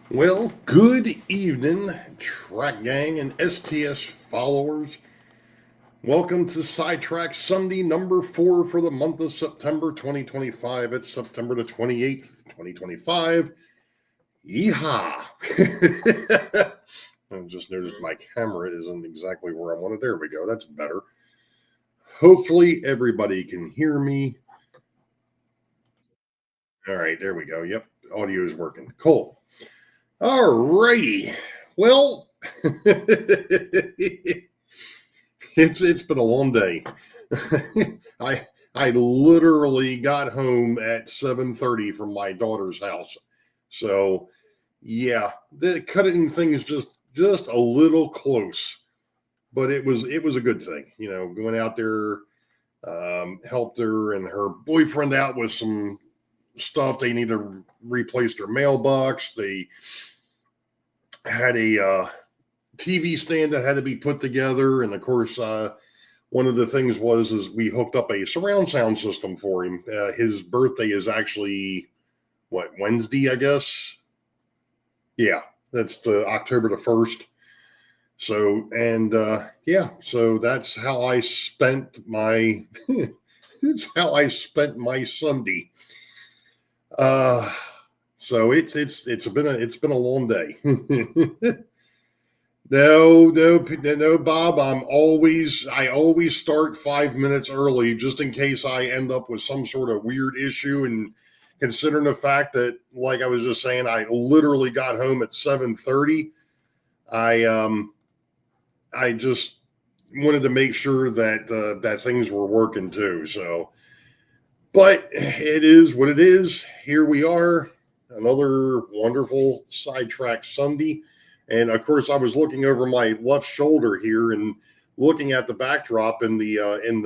Well, good evening, Track Gang and STS followers. Welcome to Sidetrack Sunday number 4 for the month of September 2025. It's September the 28th, 2025. Yeehaw! I just noticed my camera isn't exactly where I wanted. There we go. That's better. Hopefully, everybody can hear me. All right, there we go. Yep, audio is working. Cool. All righty. Well, it's been a long day. I literally got home at 7:30 from my daughter's house. So yeah, the cutting things just a little close. But it was a good thing. Going out there, helped her and her boyfriend out with some stuff. They need to replace their mailbox. They had a TV stand that had to be put together, and of course, one of the things is we hooked up a surround sound system for him. His birthday is actually Wednesday, I guess. Yeah, that's the October the 1st. So so that's how I spent my it's how I spent my Sunday. So it's been a long day. No, Bob. I always start 5 minutes early just in case I end up with some sort of weird issue. And considering the fact that, like I was just saying, I literally got home at 7:30. I just wanted to make sure that things were working too. So, but it is what it is. Here we are, another wonderful Sidetrack Sunday. And of course, I was looking over my left shoulder here and looking at the backdrop in the in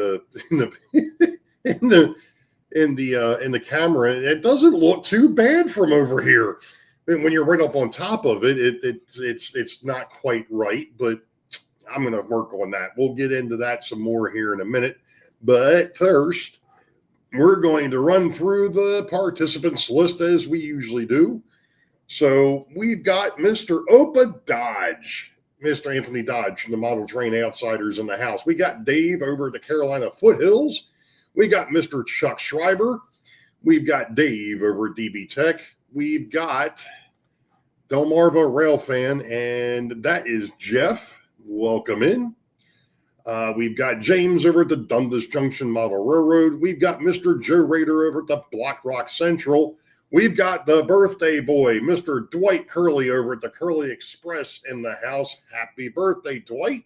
the camera. It doesn't look too bad from over here. And when you're right up on top of it, it's not quite right. But I'm going to work on that. We'll get into that some more here in a minute. But first, we're going to run through the participants list as we usually do. So we've got Mr. Opa Dodge, Mr. Anthony Dodge from the Model Train Outsiders in the house. We got Dave over at the Carolina Foothills. We got Mr. Chuck Schreiber. We've got Dave over at DB Tech. We've got Delmarva Railfan, and that is Jeff. Welcome in. We've got James over at the Dundas Junction Model Railroad. We've got Mr. Joe Rader over at the Black Rock Central. We've got the birthday boy, Mr. Dwight Curley over at the Curley Express in the house. Happy birthday, Dwight.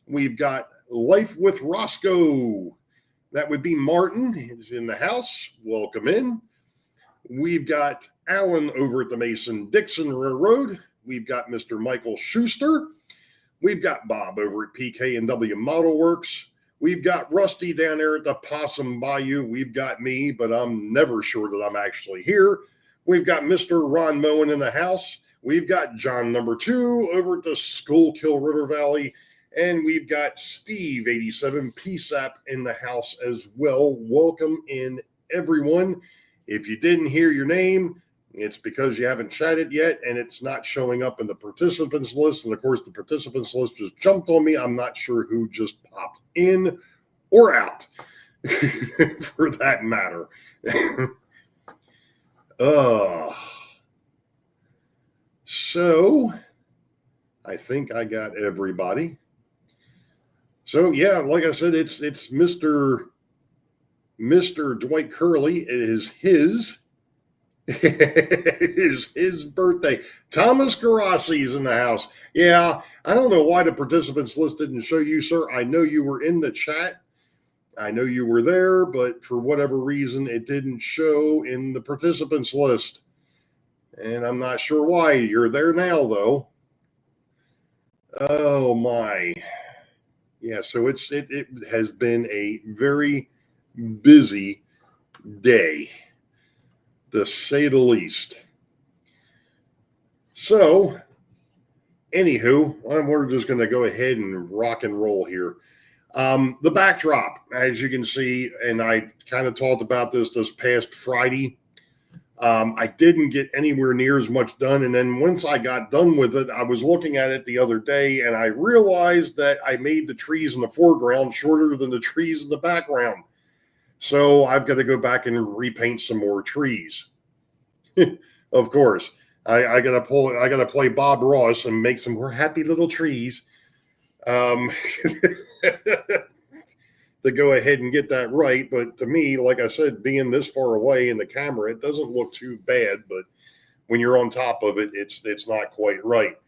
We've got Life with Roscoe. That would be Martin. He's in the house. Welcome in. We've got Alan over at the Mason-Dixon Railroad. We've got Mr. Michael Schuster. We've got Bob over at PK&W Model Works. We've got Rusty down there at the Possum Bayou. We've got me, but I'm never sure that I'm actually here. We've got Mr. Ron Moen in the house. We've got John number 2 over at the Schuylkill River Valley. And we've got Steve 87 PSAP in the house as well. Welcome in, everyone. If you didn't hear your name, it's because you haven't chatted yet, and it's not showing up in the participants list. And of course, the participants list just jumped on me. I'm not sure who just popped in or out for that matter. So I think I got everybody. So yeah, like I said, it's Mr. Dwight Curley. It is his. It is his birthday. Thomas Garassi's in the house. Yeah, I don't know why the participants list didn't show you, sir. I know you were in the chat. I know you were there, but for whatever reason, it didn't show in the participants list. And I'm not sure why. You're there now, though. Oh, my. Yeah, so it has been a very busy day, to say the least. So, anywho, we're just going to go ahead and rock and roll here. The backdrop, as you can see, and I kind of talked about this past Friday. I didn't get anywhere near as much done. And then once I got done with it, I was looking at it the other day and I realized that I made the trees in the foreground shorter than the trees in the background. So I've got to go back and repaint some more trees. Of course, I got to play Bob Ross and make some more happy little trees. To go ahead and get that right. But to me, like I said, being this far away in the camera, it doesn't look too bad. But when you're on top of it, it's not quite right.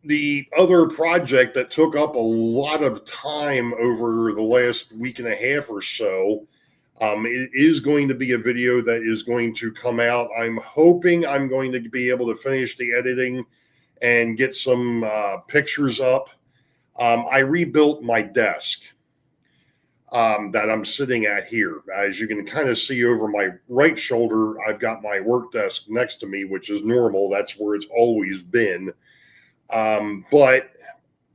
The other project that took up a lot of time over the last week and a half or so, it is going to be a video that is going to come out. I'm hoping I'm going to be able to finish the editing and get some pictures up. I rebuilt my desk that I'm sitting at here. As you can kind of see over my right shoulder, I've got my work desk next to me, which is normal. That's where it's always been. But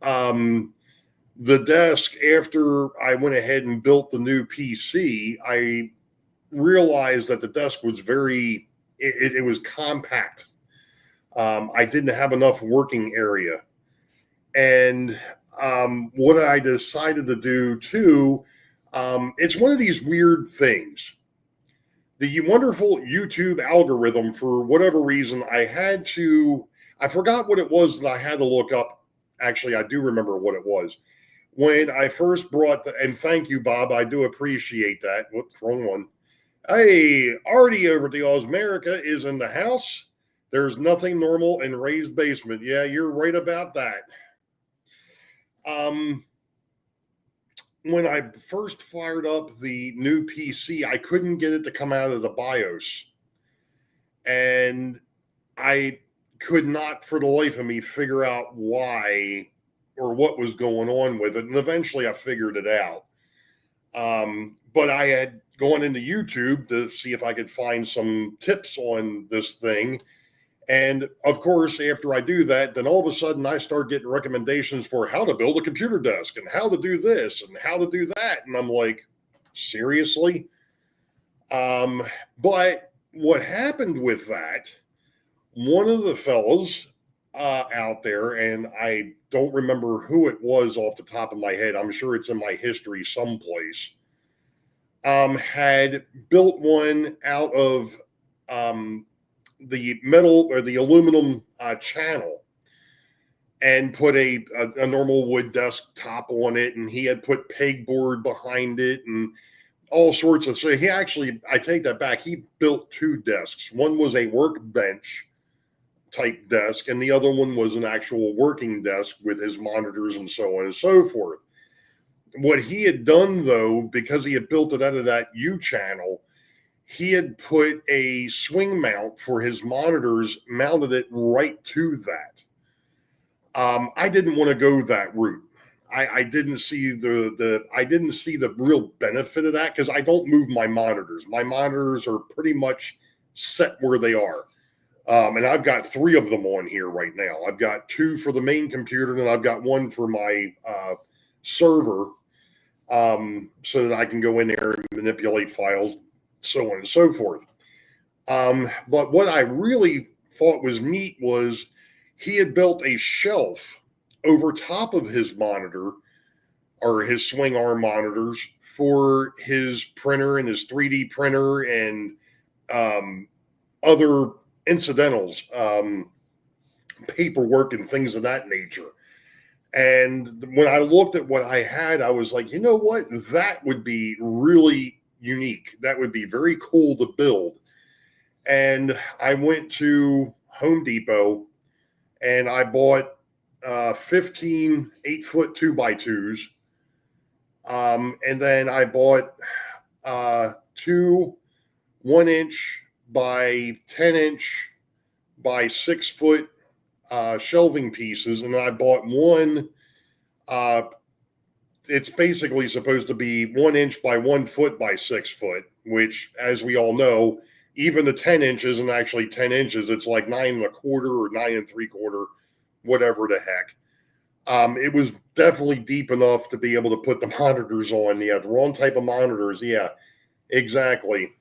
the desk, after I went ahead and built the new PC, I realized that the desk was it was compact. I didn't have enough working area. And what I decided to do too, it's one of these weird things. The wonderful YouTube algorithm, for whatever reason, I forgot what it was that I had to look up. Actually, I do remember what it was. When I first brought and thank you, Bob, I do appreciate that. Whoops, wrong one. Hey, Artie over at the Osmerica is in the house. There's nothing normal in Ray's basement. Yeah, you're right about that. When I first fired up the new PC, I couldn't get it to come out of the BIOS. And I could not for the life of me figure out why or what was going on with it. And eventually I figured it out. But I had gone into YouTube to see if I could find some tips on this thing. And of course, after I do that, then all of a sudden I start getting recommendations for how to build a computer desk and how to do this and how to do that. And I'm like, seriously? But what happened with that, one of the fellows out there, and I don't remember who it was off the top of my head, I'm sure it's in my history someplace, had built one out of the metal or the aluminum channel and put a normal wood desk top on it, and he had put pegboard behind it and all sorts of. So I take that back. He built two desks. One was a workbench type desk, and the other one was an actual working desk with his monitors and so on and so forth. What he had done, though, because he had built it out of that U channel, he had put a swing mount for his monitors, mounted it right to that. I didn't want to go that route. I didn't see the real benefit of that because I don't move my monitors. My monitors are pretty much set where they are. And I've got 3 of them on here right now. I've got 2 for the main computer, and I've got 1 for my server, so that I can go in there and manipulate files, so on and so forth. But what I really thought was neat was he had built a shelf over top of his monitor or his swing arm monitors for his printer and his 3D printer and other incidentals, paperwork and things of that nature. And when I looked at what I had, I was like, you know what? That would be really unique. That would be very cool to build. And I went to Home Depot and I bought 15 8-foot 2x2s. And then I bought 2 1-inch by 10-inch by 6-foot shelving pieces. And then I bought one. It's basically supposed to be 1 inch by 1 foot by 6 foot, which, as we all know, even the 10 inch isn't actually 10 inches. It's like 9 1/4 or 9 3/4, whatever the heck. It was definitely deep enough to be able to put the monitors on. Yeah, the wrong type of monitors. Yeah, exactly.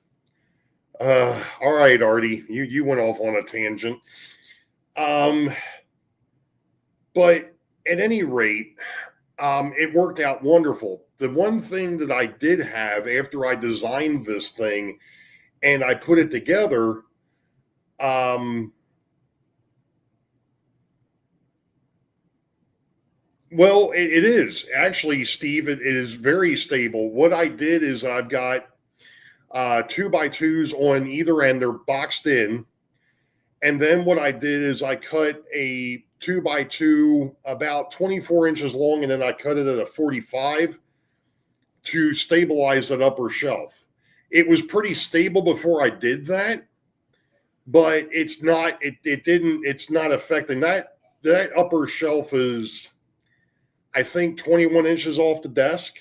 All right, Artie, you went off on a tangent. But at any rate, it worked out wonderful. The one thing that I did have after I designed this thing and I put it together, well, it is actually, Steve. It is very stable. What I did is I've got 2x2s on either end. They're boxed in, and then what I did is I cut a 2x2 about 24 inches long, and then I cut it at a 45 to stabilize that upper shelf. It was pretty stable before I did that, but it's not. It didn't. It's not affecting that. That upper shelf is, I think, 21 inches off the desk.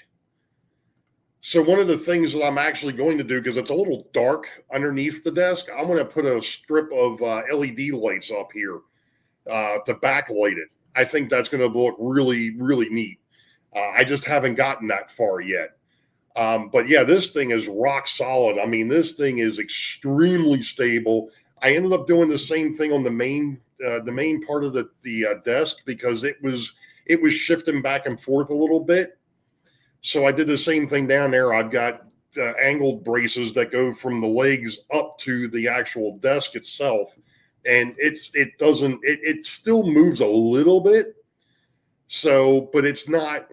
So one of the things that I'm actually going to do, because it's a little dark underneath the desk, I'm going to put a strip of LED lights up here to backlight it. I think that's going to look really, really neat. I just haven't gotten that far yet. But yeah, this thing is rock solid. I mean, this thing is extremely stable. I ended up doing the same thing on the main part of the desk, because it was shifting back and forth a little bit. So I did the same thing down there. I've got angled braces that go from the legs up to the actual desk itself, and it still moves a little bit. So, but it's not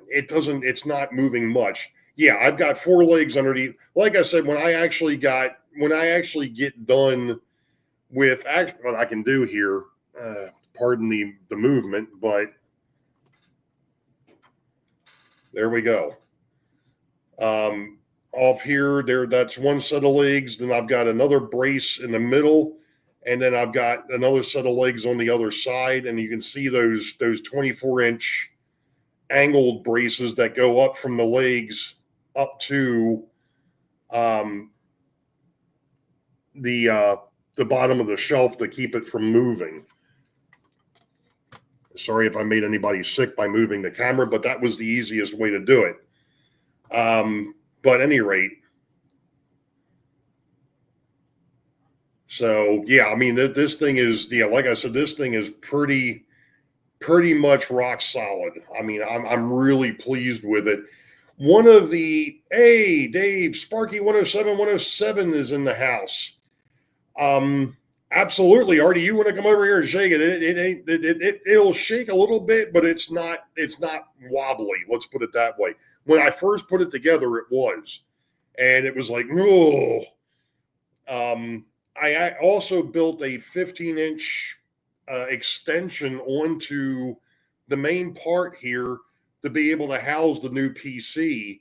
moving much. Yeah, I've got 4 legs underneath. Like I said, when I actually get done with what I can do here, pardon the movement, but there we go. Off here, that's one set of legs. Then I've got another brace in the middle, and then I've got another set of legs on the other side. And you can see those 24-inch angled braces that go up from the legs up to the bottom of the shelf to keep it from moving. Sorry if I made anybody sick by moving the camera, but that was the easiest way to do it. But at any rate, so yeah, I mean, this thing is, yeah, like I said, this thing is pretty much rock solid. I mean, I'm really pleased with it. Hey, Dave, Sparky 107 is in the house. Absolutely, Artie, you want to come over here and shake it? It'll shake a little bit, but it's not wobbly. Let's put it that way. When I first put it together, it was, and it was like, oh. I also built a 15-inch extension onto the main part here to be able to house the new PC,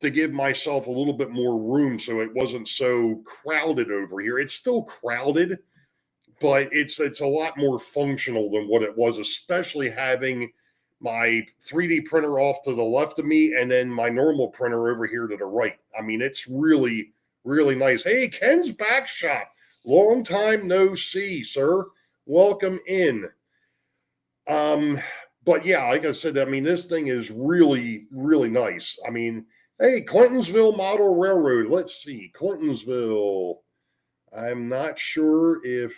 to give myself a little bit more room so it wasn't so crowded over here. It's still crowded, but it's a lot more functional than what it was, especially having my 3D printer off to the left of me and then my normal printer over here to the right. I mean, it's really, really nice. Hey, Ken's Back Shop. Long time no see, sir. Welcome in. But yeah, like I said, I mean, this thing is really, really nice. I mean, hey, Clintonsville Model Railroad. Let's see, Clintonsville. I'm not sure if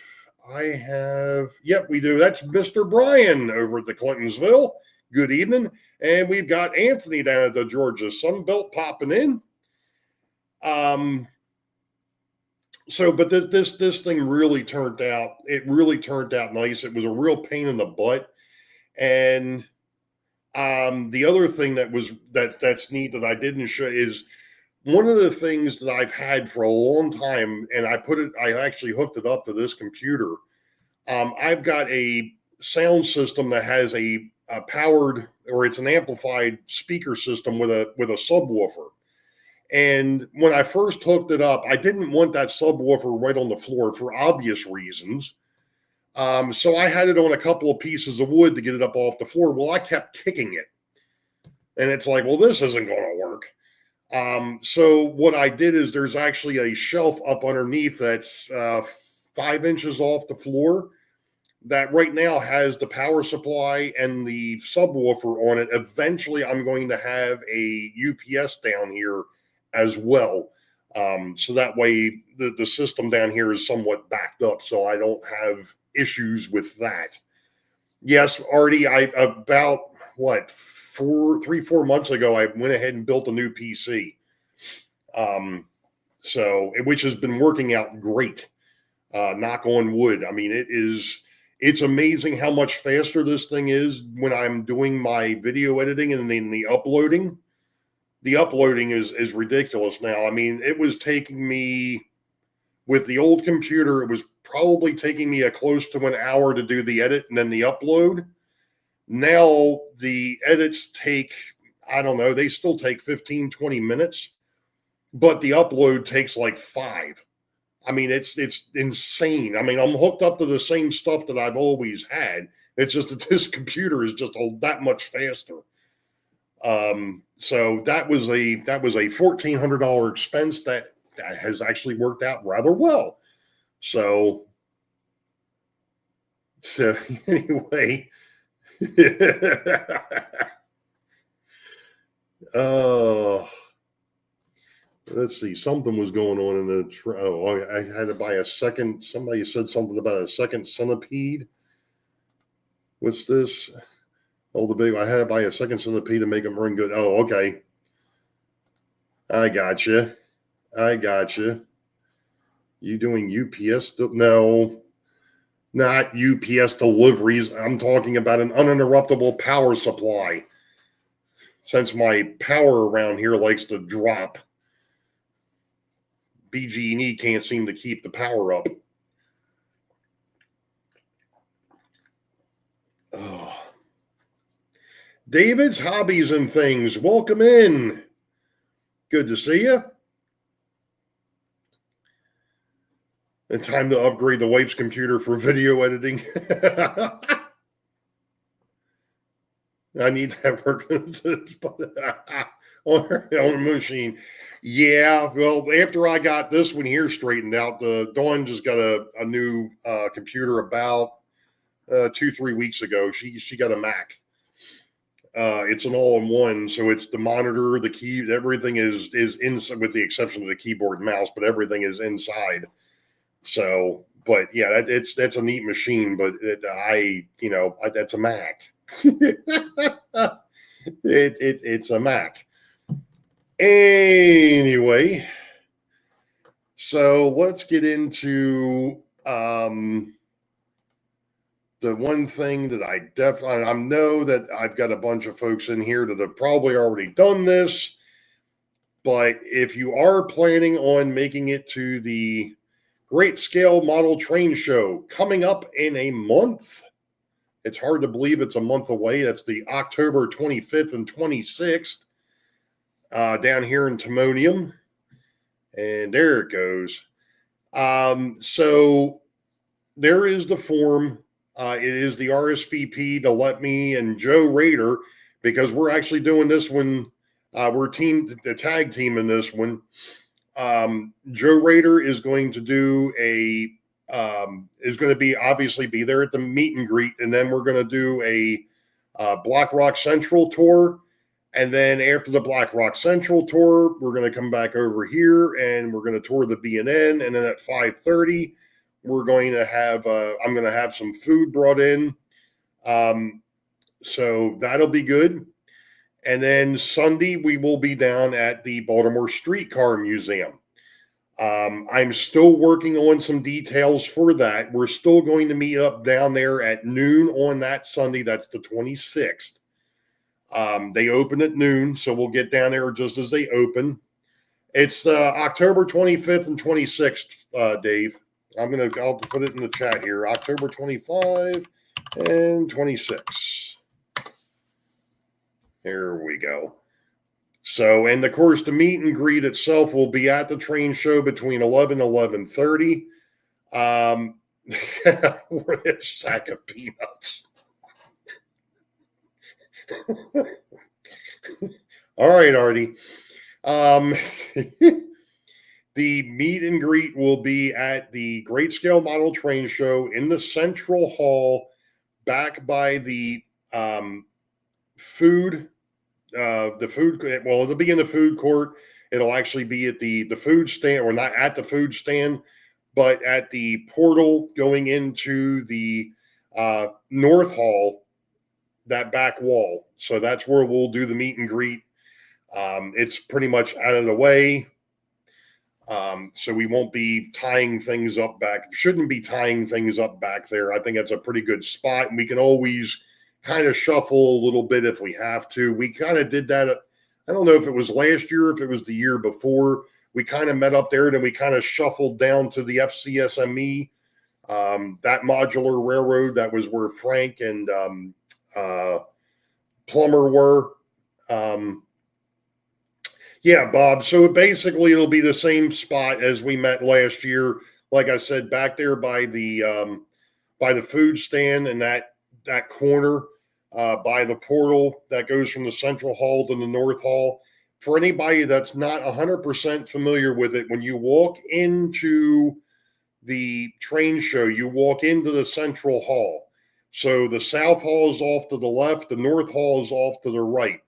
I have. Yep, we do. That's Mr. Brian over at the Clintonsville. Good evening. And we've got Anthony down at the Georgia Sunbelt popping in. So, but this thing really turned out. It really turned out nice. It was a real pain in the butt. And the other thing that's neat that I didn't show is one of the things that I've had for a long time, and I actually hooked it up to this computer. I've got a sound system that has a powered, or it's an amplified speaker system with a subwoofer. And when I first hooked it up, I didn't want that subwoofer right on the floor for obvious reasons. So I had it on a couple of pieces of wood to get it up off the floor. Well, I kept kicking it. And it's like, well, this isn't going to work. So what I did is there's actually a shelf up underneath that's 5 inches off the floor that right now has the power supply and the subwoofer on it. Eventually, I'm going to have a UPS down here as well. So that way the system down here is somewhat backed up, so I don't have issues with that. Yes, Artie, about what 4 months ago, I went ahead and built a new PC. So which has been working out great. Knock on wood. I mean, it's amazing how much faster this thing is when I'm doing my video editing and then the uploading. The uploading is ridiculous now. I mean, it was taking me, with the old computer, it was probably taking me close to an hour to do the edit and then the upload. Now the edits take, I don't know, they still take 15, 20 minutes, but the upload takes like 5. I mean, it's insane. I mean, I'm hooked up to the same stuff that I've always had. It's just that this computer is just that much faster. So that was a $1,400 expense that has actually worked out rather well. So anyway, let's see. Something was going on in the. I had to buy a second. Somebody said something about a second centipede. What's this? Oh, the big. I had to buy a second centipede to make them run good. Oh, okay. I got you. You doing UPS? No, not UPS deliveries. I'm talking about an uninterruptible power supply. Since my power around here likes to drop, BG&E can't seem to keep the power up. Oh. David's Hobbies and Things. Welcome in. Good to see you. And time to upgrade the wife's computer for video editing. I need that work on a machine. Yeah, well, after I got this one here straightened out, Dawn just got a new computer about 2-3 weeks ago. She got a Mac. It's an all-in-one, so it's the monitor, the key, everything is inside, with the exception of the keyboard and mouse, but everything is inside. So, but yeah, that's a neat machine, but that's a Mac. It's a Mac. Anyway, so let's get into the one thing that I know that I've got a bunch of folks in here that have probably already done this, but if you are planning on making it to the Great Scale Model Train Show coming up in a month, it's hard to believe it's a month away. That's the October 25th and 26th down here in Timonium. And there it goes. So there is the form. It is the RSVP to let me and Joe Rader, because we're actually doing this one. We're the tag team in this one. Joe Rader is going to do obviously be there at the meet and greet, and then we're going to do a Black Rock Central tour, and then after the Black Rock Central tour, we're going to come back over here and we're going to tour the B&N, and then at 5:30 we're going to have I'm going to have some food brought in, so that'll be good. And then Sunday, we will be down at the Baltimore Streetcar Museum. I'm still working on some details for that. We're still going to meet up down there at noon on that Sunday. That's the 26th. They open at noon, so we'll get down there just as they open. It's October 25th and 26th, Dave. I'll put it in the chat here. October 25 and 26. There we go. So, and of course, the meet and greet itself will be at the train show between 11 and 11:30. We're a sack of peanuts. All right, Artie. The meet and greet will be at the Great Scale Model Train Show in the Central Hall, back by the food. Well, it'll be in the food court, It'll actually be at the food stand, or not at the food stand, but at the portal going into the North Hall, that back wall. So that's where we'll do the meet and greet. It's pretty much out of the way. So we won't be tying things up back. Shouldn't be tying things up back there. I think that's a pretty good spot. And we can always kind of shuffle a little bit if we have to. We kind of did that. I don't know if it was last year, if it was the year before. We kind of met up there, and then we kind of shuffled down to the FCSME, that modular railroad. That was where Frank and Plumber were. Yeah, Bob. So basically, it'll be the same spot as we met last year. Like I said, back there by the food stand and that corner, by the portal that goes from the central hall to the north hall. For anybody that's not 100% familiar with it, when you walk into the train show, you walk into the central hall. So the south hall is off to the left, the north hall is off to the right.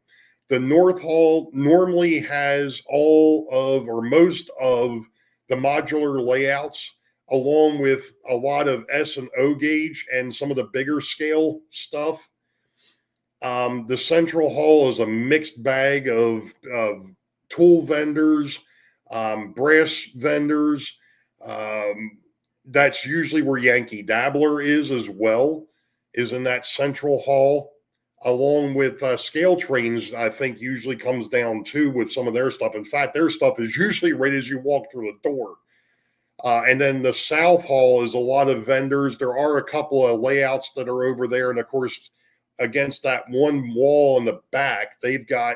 The North Hall normally has all of, or most of, the modular layouts, along with a lot of S and O gauge and some of the bigger scale stuff. The Central Hall is a mixed bag of tool vendors, brass vendors. That's usually where Yankee Dabbler is as well, is in that Central Hall. Along with Scale Trains, I think usually comes down too with some of their stuff. In fact, their stuff is usually right as you walk through the door. And then the South Hall is a lot of vendors. There are a couple of layouts that are over there. And of course, against that one wall in the back, they've got,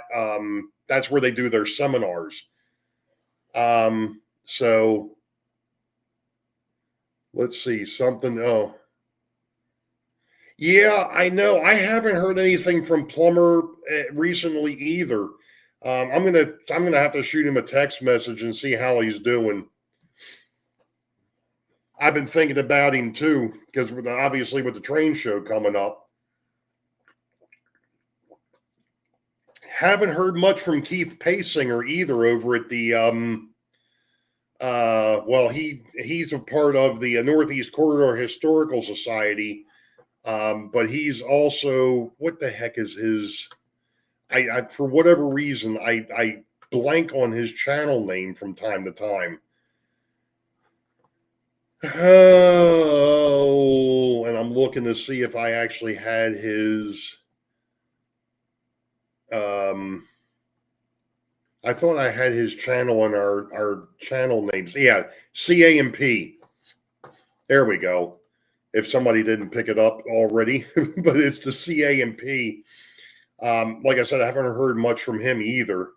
that's where they do their seminars. So let's see, something. Oh, yeah, I know. I haven't heard anything from Plumber recently either. I'm gonna have to shoot him a text message and see how he's doing. I've been thinking about him too, because obviously with the train show coming up. Haven't heard much from Keith Pasinger either over at the well, he's a part of the Northeast Corridor Historical Society. But he's also, what the heck is his, I for whatever reason, I blank on his channel name from time to time. Oh, and I'm looking to see if I actually had his, I thought I had his channel on our channel names. Yeah, CAMP. There we go. If somebody didn't pick it up already, but it's the CAMP. Like I said, I haven't heard much from him either.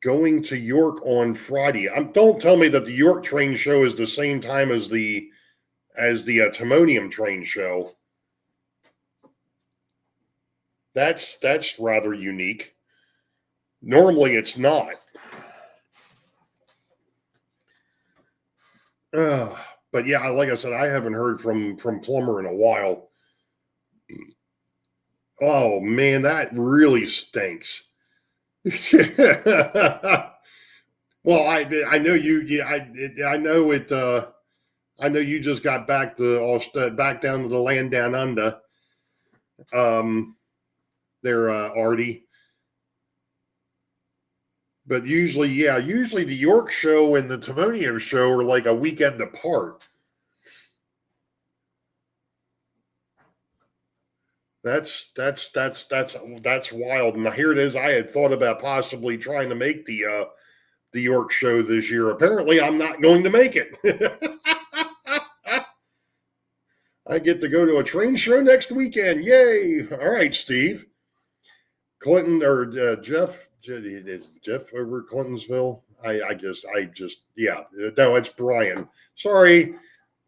Going to York on Friday. Don't tell me that the York train show is the same time as the Timonium train show. That's rather unique. Normally, it's not. But yeah, like I said, I haven't heard from Plumber in a while. Oh man, that really stinks. Well, I know you. Yeah, I know it. I know you just got back back down to the land down under. There, Artie. But usually the York show and the Timonium show are like a weekend apart. That's wild. And here it is. I had thought about possibly trying to make the York show this year. Apparently, I'm not going to make it. I get to go to a train show next weekend. Yay! All right, Steve. Clinton or Jeff? Is Jeff over at Clintonsville? I just yeah. No, it's Brian. Sorry.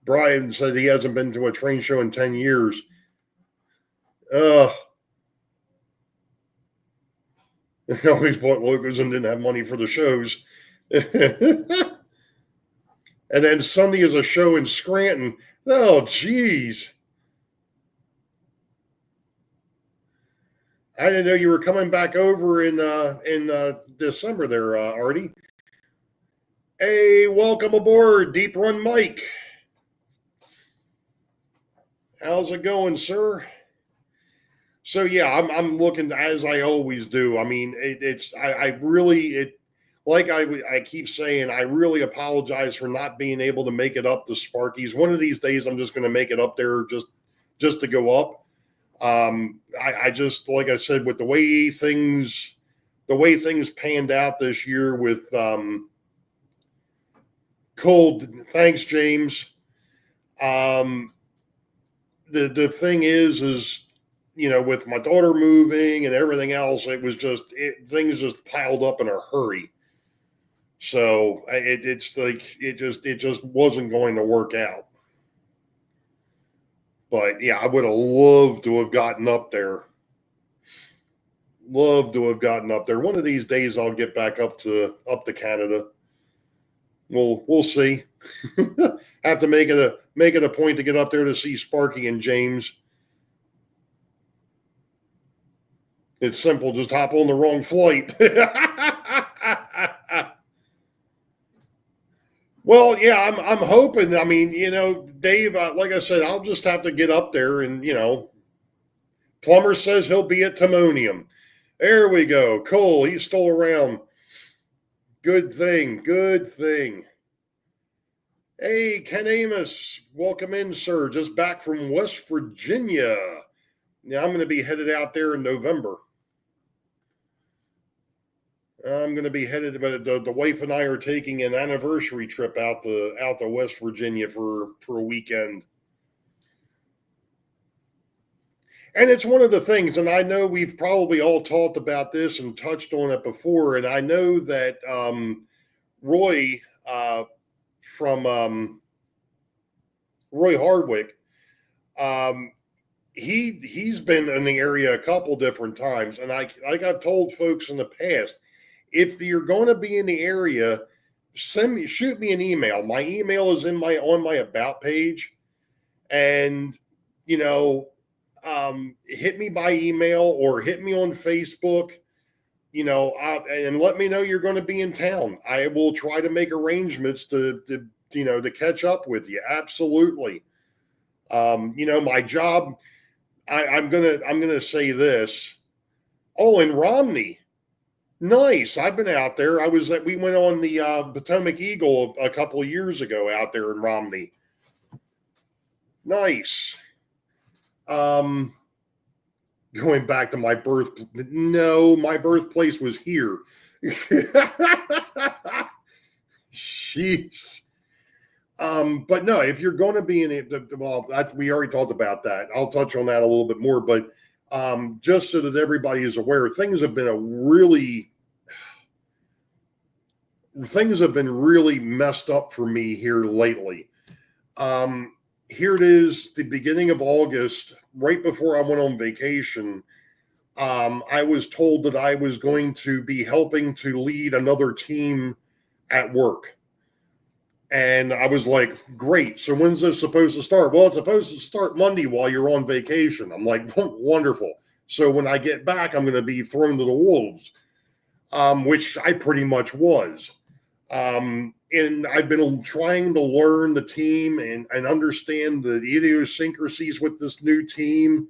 Brian said he hasn't been to a train show in 10 years. All he's bought logos and didn't have money for the shows. And then Sunday is a show in Scranton. Oh, geez. I didn't know you were coming back over in December there, Artie. Hey, welcome aboard, Deep Run Mike. How's it going, sir? So yeah, I'm looking as I always do. I mean, I really like I keep saying, I really apologize for not being able to make it up to Sparky's. One of these days, I'm just going to make it up there just to go up. I just, like I said, with the way things panned out this year with cold. Thanks, James. The thing is, you know, with my daughter moving and everything else, it was just things just piled up in a hurry. So it's like it just wasn't going to work out. But yeah, I would have loved to have gotten up there. Love to have gotten up there. One of these days, I'll get back up to Canada. We'll see. Have to make it a point to get up there to see Sparky and James. It's simple. Just hop on the wrong flight. Well, yeah, I'm hoping. I mean, you know, Dave, like I said, I'll just have to get up there and, you know, Plumber says he'll be at Timonium. There we go. Cole, he's still around. Good thing. Good thing. Hey, Ken Amos, welcome in, sir. Just back from West Virginia. Yeah, I'm going to be headed out there in November. I'm going to be headed, but the wife and I are taking an anniversary trip out to West Virginia for a weekend. And it's one of the things, and I know we've probably all talked about this and touched on it before, and I know that Roy from Roy Hardwick, he's been in the area a couple different times, and like I've told folks in the past, if you're going to be in the area, shoot me an email. My email is on my about page, and you know, hit me by email or hit me on Facebook. You know, and let me know you're going to be in town. I will try to make arrangements to catch up with you. Absolutely. You know, my job. I'm gonna say this. Oh, in Romney. Nice. I've been out there. We went on the Potomac Eagle a couple of years ago out there in Romney. Nice. Going back to my my birthplace was here. Jeez. But no, if you're going to be in it, well, we already talked about that. I'll touch on that a little bit more, but just so that everybody is aware, things have been really messed up for me here lately. Here it is, the beginning of August, right before I went on vacation. I was told that I was going to be helping to lead another team at work. And I was like, great. So when's this supposed to start? Well, it's supposed to start Monday while you're on vacation. I'm like, wonderful. So when I get back, I'm going to be thrown to the wolves, which I pretty much was. And I've been trying to learn the team and understand the idiosyncrasies with this new team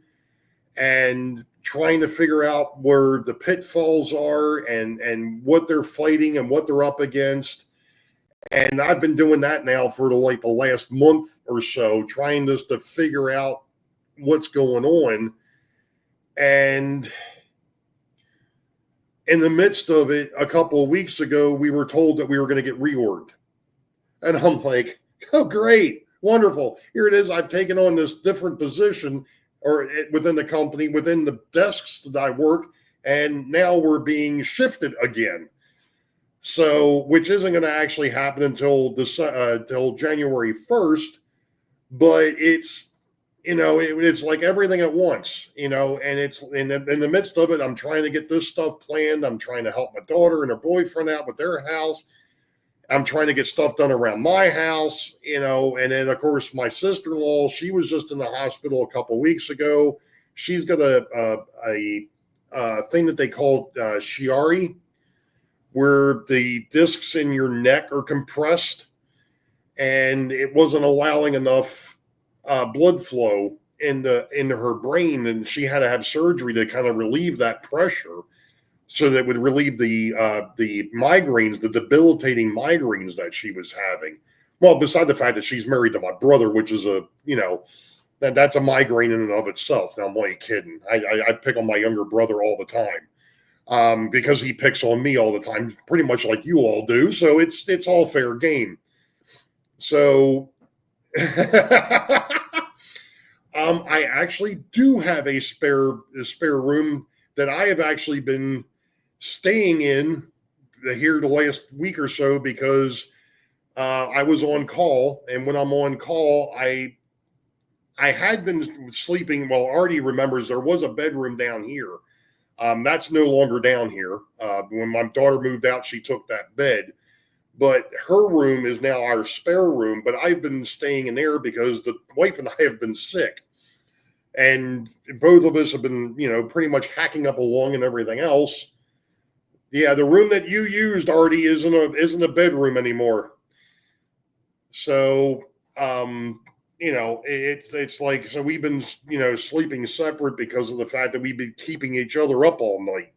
and trying to figure out where the pitfalls are and what they're fighting and what they're up against. And I've been doing that now for the last month or so, trying just to figure out what's going on. And in the midst of it, a couple of weeks ago, we were told that we were going to get reorged. And I'm like, oh, great, wonderful. Here it is. I've taken on this different position or within the company, within the desks that I work, and now we're being shifted again. So, which isn't going to actually happen until January 1st, but it's, you know, it's like everything at once, you know, and it's in the midst of it, I'm trying to get this stuff planned. I'm trying to help my daughter and her boyfriend out with their house. I'm trying to get stuff done around my house, you know, and then of course my sister-in-law, she was just in the hospital a couple of weeks ago. She's got a thing that they call Shiari, where the discs in your neck are compressed, and it wasn't allowing enough blood flow into her brain, and she had to have surgery to kind of relieve that pressure, so that would relieve the migraines, the debilitating migraines that she was having. Well, beside the fact that she's married to my brother, which is that's a migraine in and of itself. Now, I'm only kidding. I pick on my younger brother all the time because he picks on me all the time, pretty much like you all do. So it's all fair game. So I actually do have a spare room that I have actually been staying in here the last week or so, because I was on call, and when I'm on call, I had been sleeping. Well, Artie remembers there was a bedroom down here. That's no longer down here. When my daughter moved out, she took that bed. But her room is now our spare room. But I've been staying in there because the wife and I have been sick. And both of us have been, pretty much hacking up a lung and everything else. Yeah, the room that you used, Artie, isn't a bedroom anymore. So, it's like, so we've been, sleeping separate because of the fact that we've been keeping each other up all night.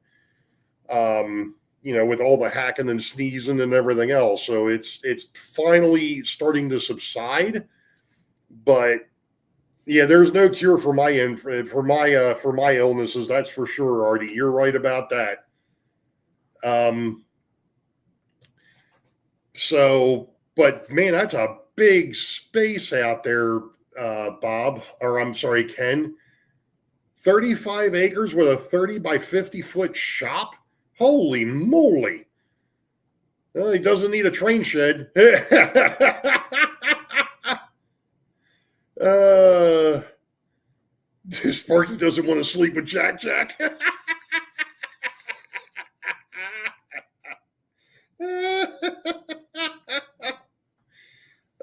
With all the hacking and sneezing and everything else. So it's finally starting to subside, but yeah, there's no cure for my illnesses. That's for sure, Artie. You're right about that. But man, that's a big space out there, Bob, or I'm sorry, Ken. 35 acres with a 30 by 50 foot shop. Holy moly. Well, he doesn't need a train shed. Sparky doesn't want to sleep with Jack.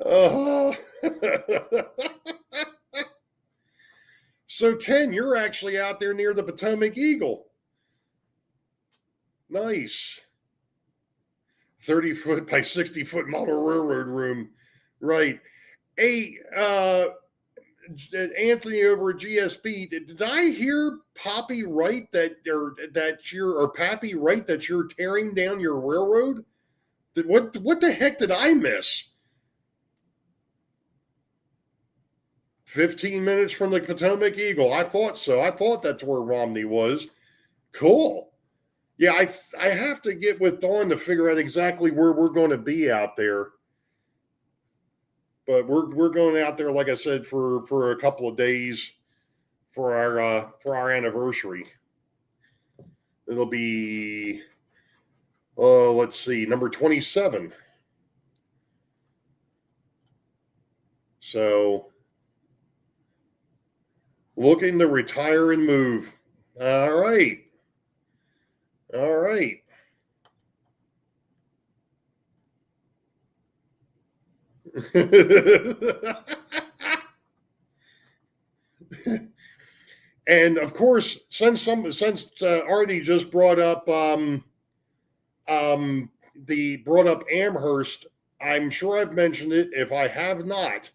Oh. So, Ken, you're actually out there near the Potomac Eagle. Nice. 30 foot by 60 foot model railroad room. Right. Hey, Anthony over at GSP, did I hear Pappy right that you're tearing down your railroad? What the heck did I miss? 15 minutes from the Potomac Eagle. I thought so. I thought that's where Romney was. Cool. Yeah, I have to get with Dawn to figure out exactly where we're going to be out there. But we're going out there, like I said, for a couple of days for our anniversary. It'll be let's see, number 27. So looking to retire and move. All right. And of course, since Artie just brought up Amherst, I'm sure I've mentioned it. If I have not,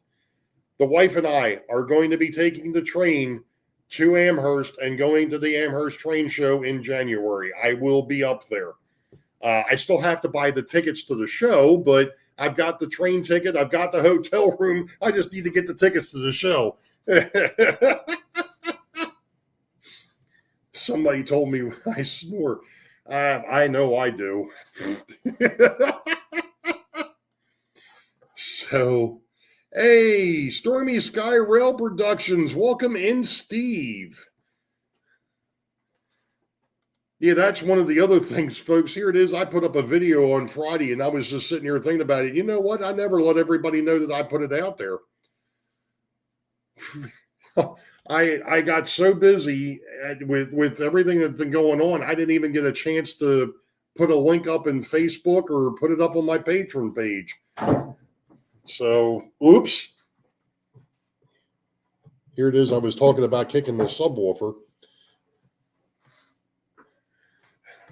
the wife and I are going to be taking the train to Amherst and going to the Amherst train show in January. I will be up there. I still have to buy the tickets to the show, but I've got the train ticket. I've got the hotel room. I just need to get the tickets to the show. Somebody told me I snore. I know I do. So, hey, Stormy Sky Rail Productions, welcome in, Steve. Yeah, that's one of the other things, folks. Here it is. I put up a video on Friday, and I was just sitting here thinking about it. You know what? I never let everybody know that I put it out there. I got so busy with everything that's been going on, I didn't even get a chance to put a link up in Facebook or put it up on my Patreon page. So, oops. Here it is. I was talking about kicking the subwoofer.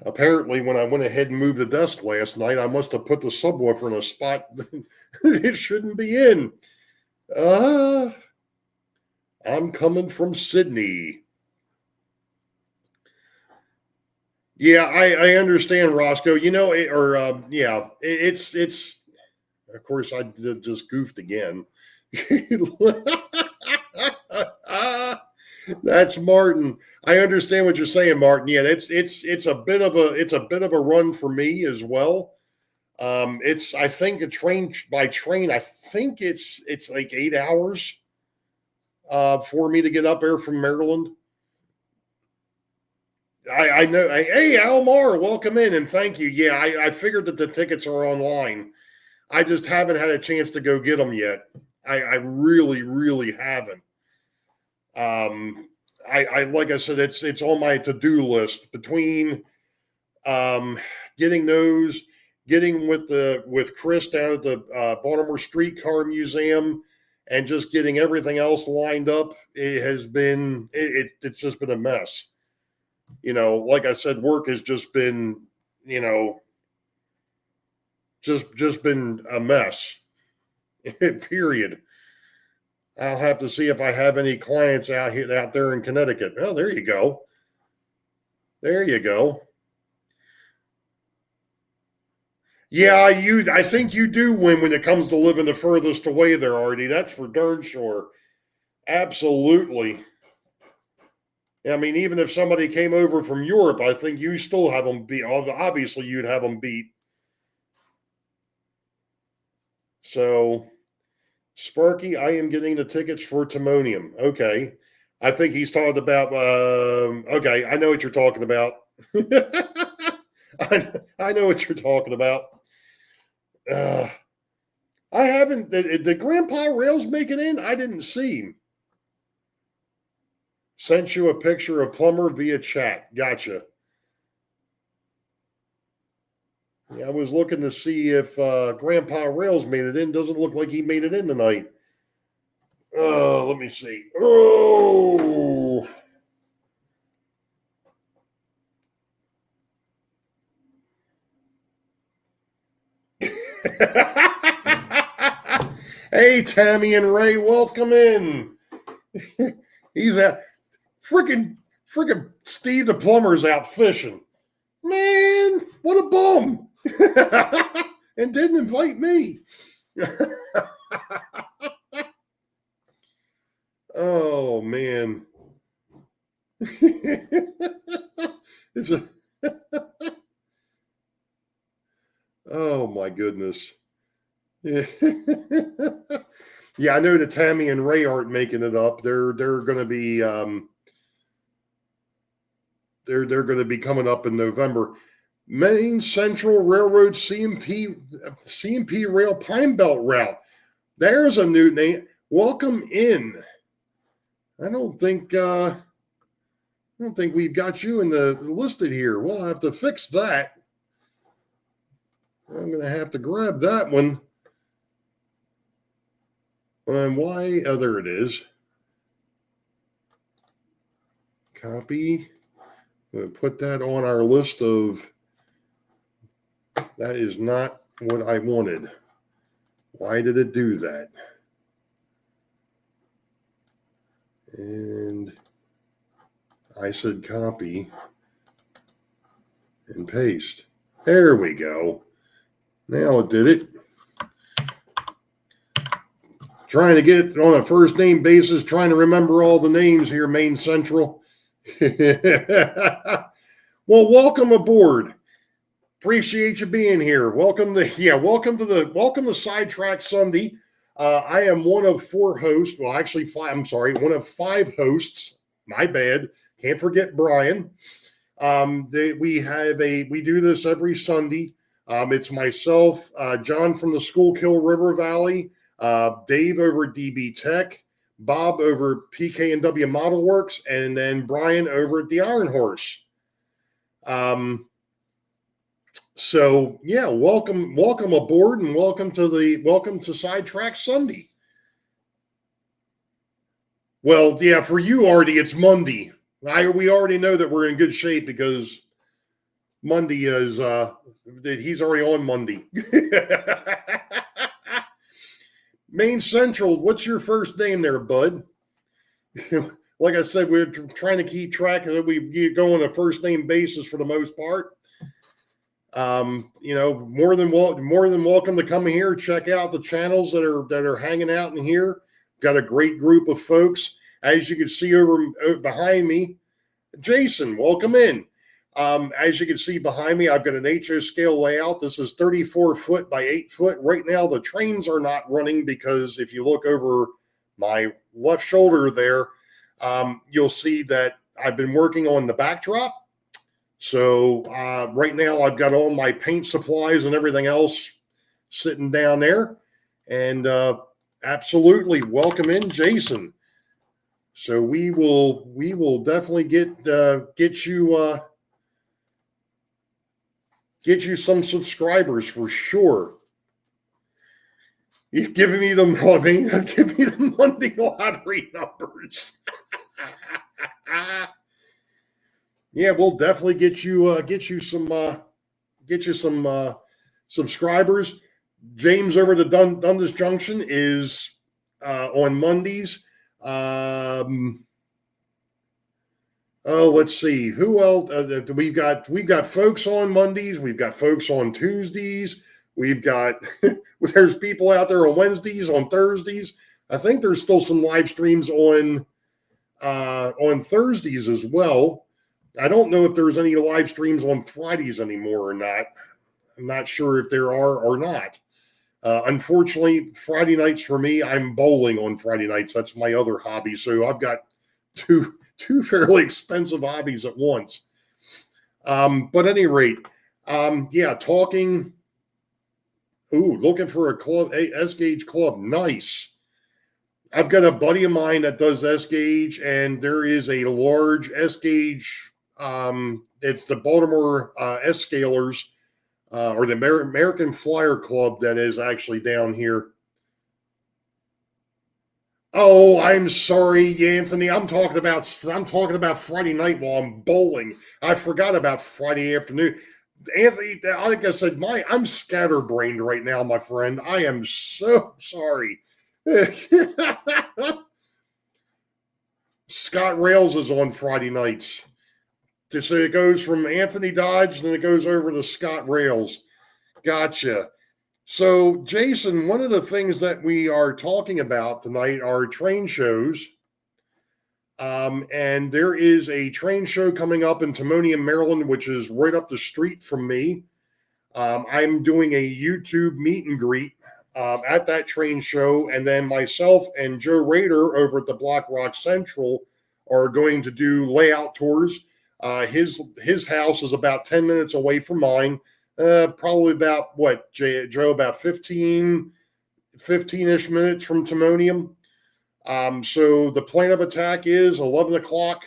Apparently, when I went ahead and moved the desk last night, I must have put the subwoofer in a spot it shouldn't be in. I'm coming from Sydney. Yeah, I understand, Roscoe. You know, it's. Of course, I just goofed again. That's Martin. I understand what you're saying, Martin. Yeah, it's a bit of a run for me as well. It's I think a train by train. I think it's like 8 hours for me to get up there from Maryland. I know. Hey, Almar, welcome in and thank you. Yeah, I figured that the tickets are online. I just haven't had a chance to go get them yet. I really, really haven't. I like I said, it's on my to-do list between getting those, getting with Chris down at the Baltimore Streetcar Museum, and just getting everything else lined up. It has been it's just been a mess. You know, like I said, work has just been, you know, just been a mess. Period. I'll have to see if I have any clients out there in Connecticut. Oh, there you go. There you go. Yeah, I think you do win when it comes to living the furthest away there, Artie. That's for darn sure. Absolutely. I mean, even if somebody came over from Europe, I think you still have them beat. Obviously, you'd have them beat. So, Sparky, I am getting the tickets for Timonium. Okay. I think he's talking about, okay, I know what you're talking about. I know what you're talking about. I haven't, did Grandpa Rails make it in? I didn't see him. Sent you a picture of Plumber via chat. Gotcha. Yeah, I was looking to see if Grandpa Rails made it in. Doesn't look like he made it in tonight. Let me see. Oh. Hey, Tammy and Ray, welcome in. He's a freaking Steve the plumber's out fishing. Man, what a bum. And didn't invite me. Oh man. It's a oh my goodness. Yeah. Yeah, I know that Tammy and Ray aren't making it up. They're gonna be they're gonna be coming up in November. Maine Central Railroad CMP Rail Pine Belt Route. There's a new name. Welcome in. I don't think we've got you in the listed here. We'll have to fix that. I'm gonna have to grab that one. And why? Oh, there it is. Copy. I'm gonna put that on our list of. That is not what I wanted. Why did it do that? And I said copy and paste. There we go. Now it did it. Trying to get it on a first name basis, trying to remember all the names here, Maine Central. Well, welcome aboard. Appreciate you being here. Welcome to Sidetrack Sunday. I am one of 4 hosts. Well, actually 5. I'm sorry, one of 5 hosts. My bad. Can't forget Brian. We do this every Sunday. It's myself, John from the Schuylkill River Valley, Dave over at DB Tech, Bob over PK&W Model Works, and then Brian over at the Iron Horse. So yeah, welcome aboard, and welcome to Sidetrack Sunday. Well, yeah, for you, Artie, it's Monday. We already know that we're in good shape because Monday is he's already on Monday. Main Central, what's your first name there, bud? Like I said, we're trying to keep track of it. We go on a first name basis for the most part. More than welcome to come here, check out the channels that are hanging out in here. Got a great group of folks. As you can see over behind me, Jason, welcome in. As you can see behind me, I've got an HO scale layout. This is 34 foot by 8 foot. Right now, the trains are not running because if you look over my left shoulder there, you'll see that I've been working on the backdrop. So right now, I've got all my paint supplies and everything else sitting down there. And absolutely welcome in, Jason. So we will definitely get you some subscribers for sure. You're giving me the Monday lottery numbers. Yeah, we'll definitely get you some subscribers. James over to Dundas Junction is on Mondays. Let's see who else. We've got folks on Mondays. We've got folks on Tuesdays. We've got there's people out there on Wednesdays, on Thursdays. I think there's still some live streams on Thursdays as well. I don't know if there's any live streams on Fridays anymore or not. I'm not sure if there are or not. Unfortunately, Friday nights for me, I'm bowling on Friday nights. That's my other hobby. So I've got two fairly expensive hobbies at once. But at any rate, talking. Ooh, looking for a club, a S-Gauge club. Nice. I've got a buddy of mine that does S-Gauge, and there is a large S-Gauge. It's the Baltimore S-Scalers, or the American Flyer Club that is actually down here. Oh, I'm sorry, Anthony. I'm talking about Friday night while I'm bowling. I forgot about Friday afternoon. Anthony, like I said, I'm scatterbrained right now, my friend. I am so sorry. Scott Rails is on Friday nights. So it goes from Anthony Dodge, and then it goes over to Scott Rails. Gotcha. So, Jason, one of the things that we are talking about tonight are train shows. And there is a train show coming up in Timonium, Maryland, which is right up the street from me. I'm doing a YouTube meet and greet at that train show. And then myself and Joe Rader over at the Block Rock Central are going to do layout tours. His house is about 10 minutes away from mine. Probably about what, Joe, about 15-ish minutes from Timonium. So the plan of attack is 11 o'clock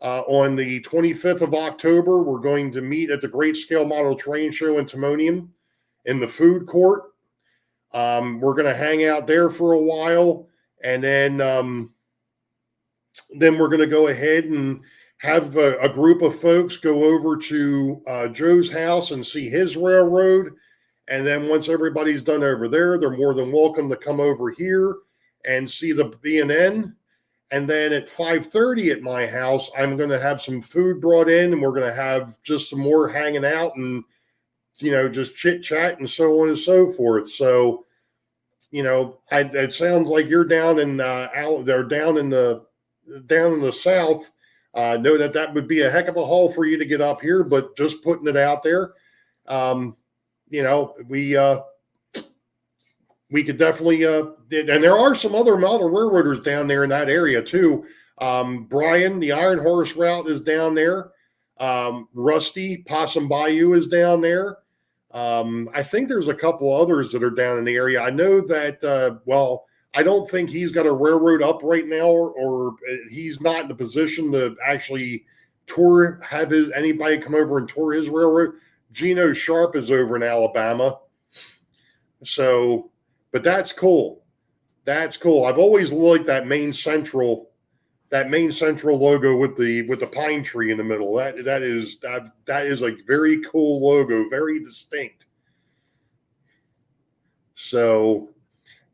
on the 25th of October. We're going to meet at the Great Scale Model Train Show in Timonium in the food court. We're going to hang out there for a while, and then we're going to go ahead and have a group of folks go over to Joe's house and see his railroad. And then once everybody's done over there, they're more than welcome to come over here and see the B&N. And then at 5:30 at my house, I'm going to have some food brought in, and we're going to have just some more hanging out and, just chit chat and so on and so forth. So, it sounds like you're down in down in the South. Know that would be a heck of a haul for you to get up here, but just putting it out there. We could definitely, and there are some other model railroaders down there in that area too. Brian, the Iron Horse route is down there. Rusty, Possum Bayou is down there. I think there's a couple others that are down in the area. I know that, I don't think he's got a railroad up right now, or he's not in the position to actually have anybody come over and tour his railroad. Gino Sharp is over in Alabama. So, but that's cool. That's cool. I've always liked that Main Central that main central logo with the pine tree in the middle. That is a very cool logo, very distinct. So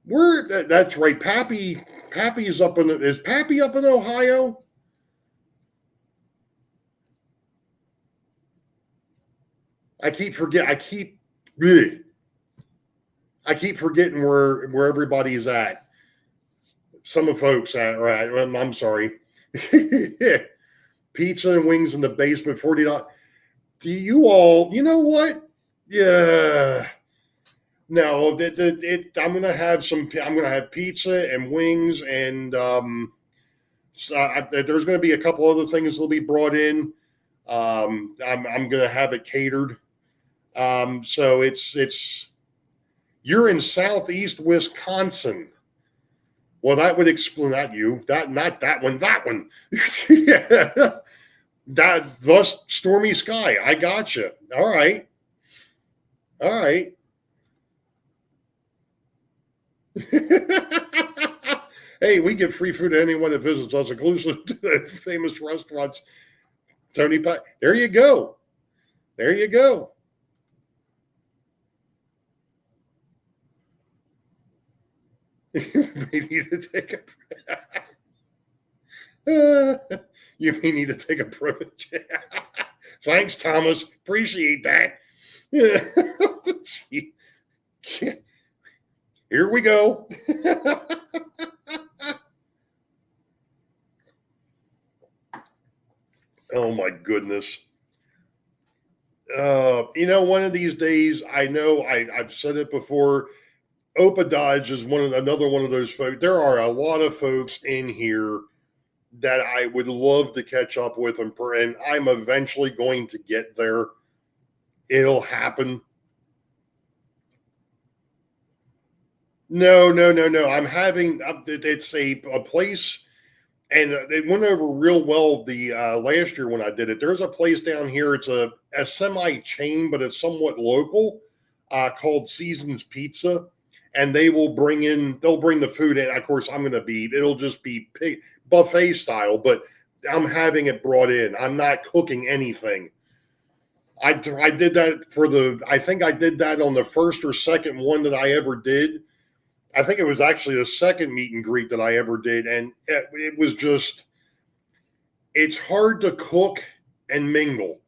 that's right. Pappy is up in is Pappy up in Ohio? I keep forgetting where everybody's at. Some of folks at right. I'm sorry. Pizza and wings in the basement, $40. Do you all? You know what? Yeah. No, I'm gonna have I'm gonna have pizza and wings, and there's gonna be a couple other things that'll be brought in. I'm gonna have it catered. So it's you're in Southeast Wisconsin. Well, that would explain not that one. That thus stormy sky. I got you. All right. Hey, we get free food to anyone that visits us, inclusive to famous restaurants. Tony Pie. There you go. May need to take you may need to take a privilege. Thanks, Thomas. Appreciate that. Here we go. Oh my goodness. One of these days, I know I've said it before. Opa Dodge is another one of those folks. There are a lot of folks in here that I would love to catch up with, and I'm eventually going to get there. It'll happen. No. I'm having it's a place, and it went over real well the last year when I did it. There's a place down here. It's a semi chain, but it's somewhat local, called Seasons Pizza. And they'll bring the food in. Of course, it'll just be buffet style, but I'm having it brought in. I'm not cooking anything. I did that I think I did that on the first or second one that I ever did. I think it was actually the second meet and greet that I ever did. And it was just, it's hard to cook and mingle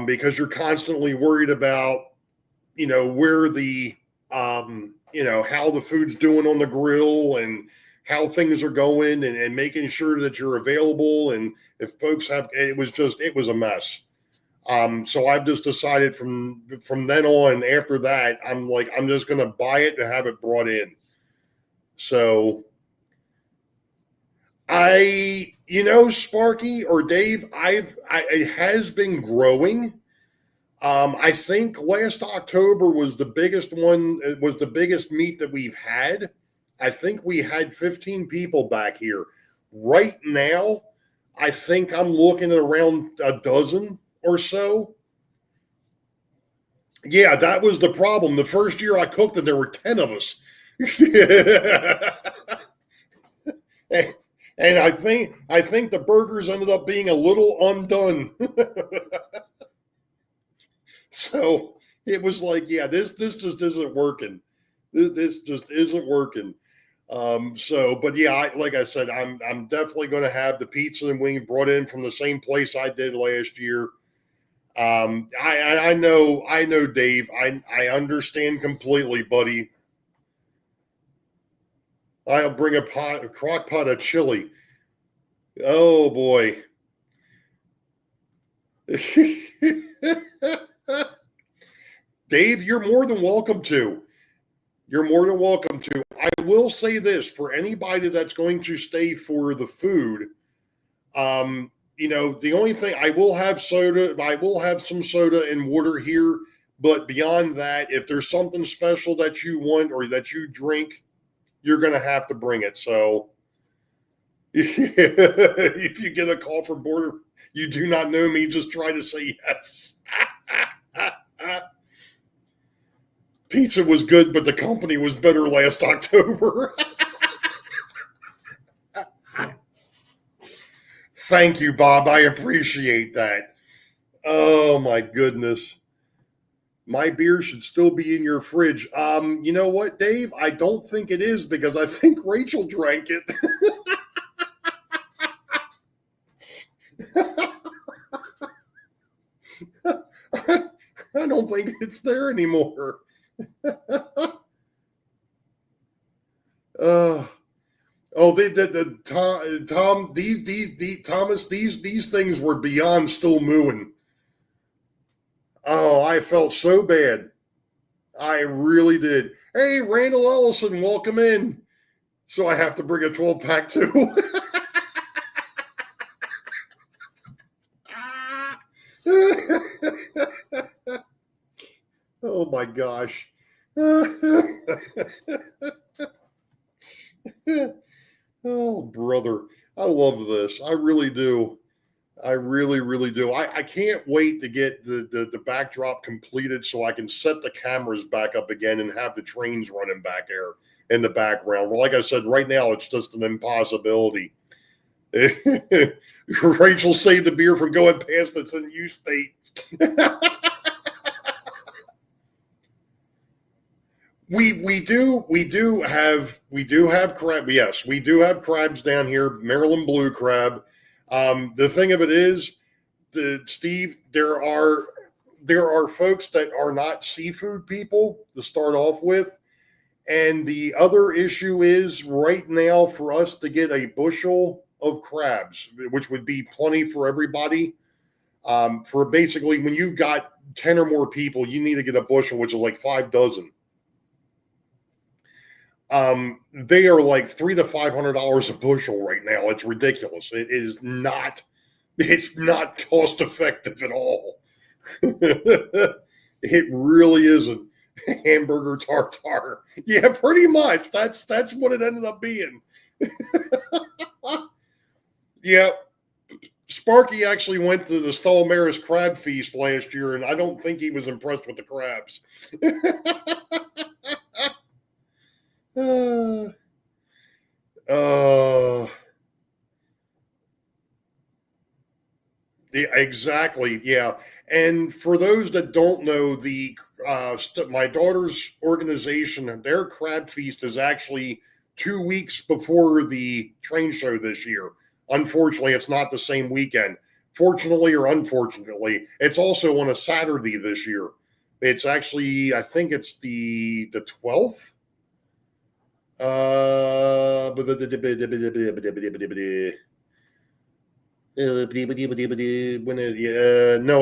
because you're constantly worried about, where the, how the food's doing on the grill and how things are going and making sure that you're available. And if folks it was a mess. So I've just decided from then on, after that, I'm just going to buy it and have it brought in. So Sparky or Dave, it has been growing. I think last October was the biggest one. It was the biggest meet that we've had. I think we had 15 people back here. Right now, I think I'm looking at around a dozen or so. Yeah, that was the problem. The first year I cooked it, there were 10 of us. And I think the burgers ended up being a little undone. So it was like, yeah, this just isn't working. This just isn't working. But yeah, like I said, I'm definitely going to have the pizza and wing brought in from the same place I did last year. I know, Dave. I understand completely, buddy. I'll bring a crock pot of chili. Oh boy. Dave, you're more than welcome to. I will say this for anybody that's going to stay for the food. The only thing, I will have soda. I will have some soda and water here. But beyond that, if there's something special that you want or that you drink, you're going to have to bring it. So if you get a call from Border, you do not know me, just try to say yes. Pizza was good, but the company was better last October. Thank you, Bob. I appreciate that. Oh my goodness. My beer should still be in your fridge. You know what, Dave? I don't think it is because I think Rachel drank it. I don't think it's there anymore. Tom, Thomas, these things were beyond still mooing. Oh, I felt so bad. I really did. Hey, Randall Ellison, welcome in. So I have to bring a 12-pack too. Oh my gosh. Oh, brother. I love this. I really do. I really, really do. I can't wait to get the backdrop completed so I can set the cameras back up again and have the trains running back there in the background. Well, like I said, right now it's just an impossibility. Rachel saved the beer from going past its in use state. We do have crab. Yes, we do have crabs down here, Maryland blue crab. The thing of it is, Steve, there are folks that are not seafood people to start off with, and the other issue is right now for us to get a bushel of crabs, which would be plenty for everybody. For basically when you've got 10 or more people, you need to get a bushel, which is like 5 dozen. They are like $300 to $500 a bushel right now. It's ridiculous. It's not cost effective at all. It really isn't. Hamburger tartare. Yeah, pretty much. That's what it ended up being. Yeah. Sparky actually went to the Stallmaris Crab Feast last year, and I don't think he was impressed with the crabs. Yeah, exactly. Yeah. And for those that don't know, my daughter's organization, their crab feast is actually 2 weeks before the train show this year. Unfortunately, it's not the same weekend. Fortunately or unfortunately, it's also on a Saturday this year. It's actually, I think it's the 12th. No,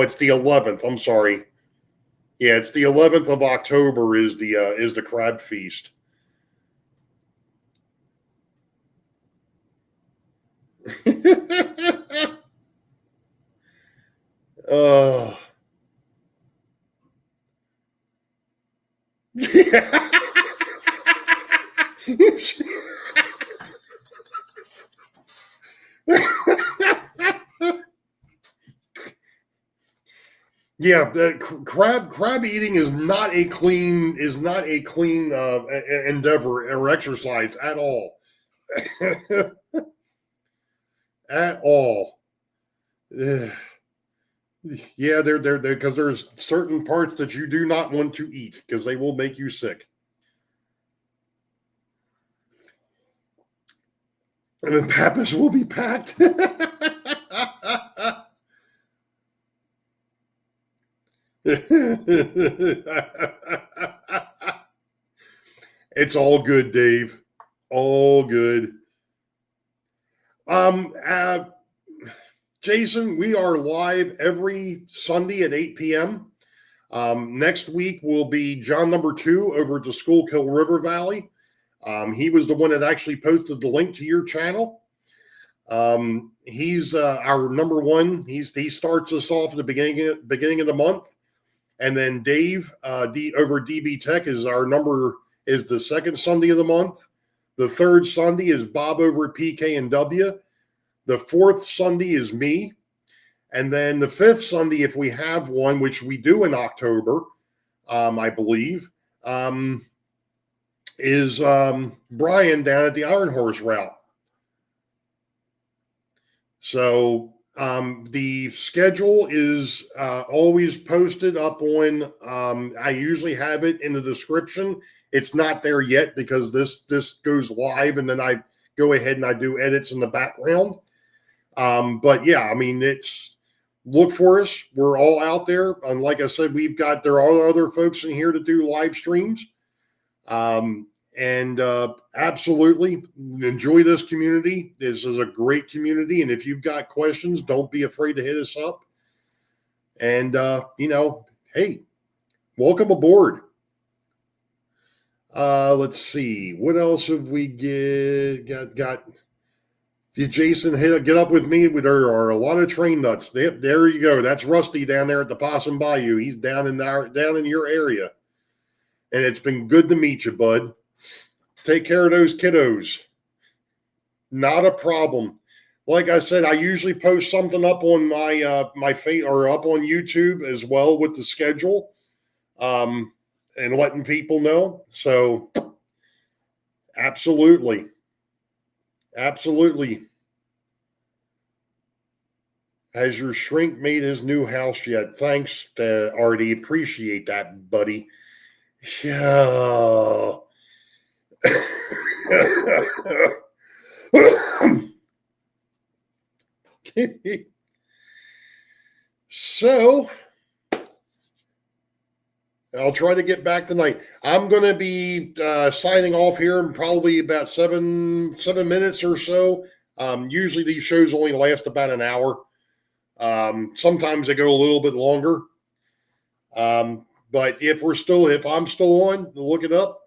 it's the 11th. I'm sorry. Yeah, it's the 11th of October is the crab feast. Yeah, crab eating is not a clean endeavor or exercise at all. At all. Yeah, they're because there's certain parts that you do not want to eat because they will make you sick. And the Pappas will be packed. It's all good, Dave. All good. Jason, we are live every Sunday at 8 p.m. Next week will be John number 2 over at the Schuylkill River Valley. He was the one that actually posted the link to your channel. He's our number 1. He starts us off at the beginning of the month, and then Dave over DB Tech is the second Sunday of the month. The third Sunday is Bob over at PK and W. The fourth Sunday is me. And then the fifth Sunday, if we have one, which we do in October, I believe, is Brian down at the Iron Horse route. So the schedule is always posted up on. I usually have it in the description. It's not there yet because this goes live, and then I go ahead and I do edits in the background. But yeah, I mean, it's look for us. We're all out there, and like I said, there are other folks in here to do live streams. And absolutely enjoy this community. This is a great community. And if you've got questions, don't be afraid to hit us up. And, hey, welcome aboard. Let's see. What else have we got? Jason, get up with me. There are a lot of train nuts. There you go. That's Rusty down there at the Possum Bayou. He's down in your area. And it's been good to meet you, bud. Take care of those kiddos. Not a problem. Like I said, I usually post something up on my or up on YouTube as well with the schedule, and letting people know. So, absolutely. Has your shrink made his new house yet? Thanks, Artie. Appreciate that, buddy. Yeah. So I'll try to get back tonight. I'm going to be signing off here in probably about seven minutes or so. Usually these shows only last about an hour. Sometimes they go a little bit longer. But if I'm still on, look it up.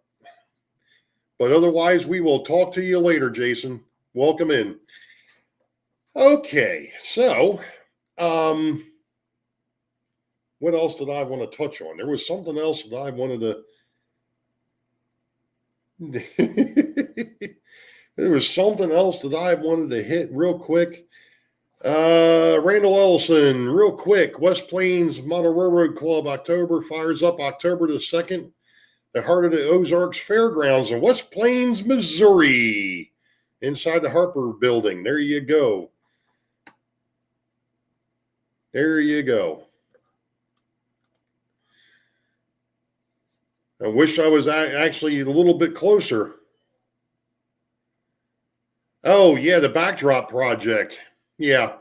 But otherwise, we will talk to you later, Jason. Welcome in. Okay, so what else did I want to touch on? There was something else that I wanted to. There was something else that I wanted to hit real quick. Randall Ellison, real quick. West Plains Model Railroad Club, October fires up October the 2nd. The heart of the Ozarks Fairgrounds in West Plains, Missouri, inside the Harper Building. There you go. There you go. I wish I was actually a little bit closer. Oh, yeah, the backdrop project. Yeah.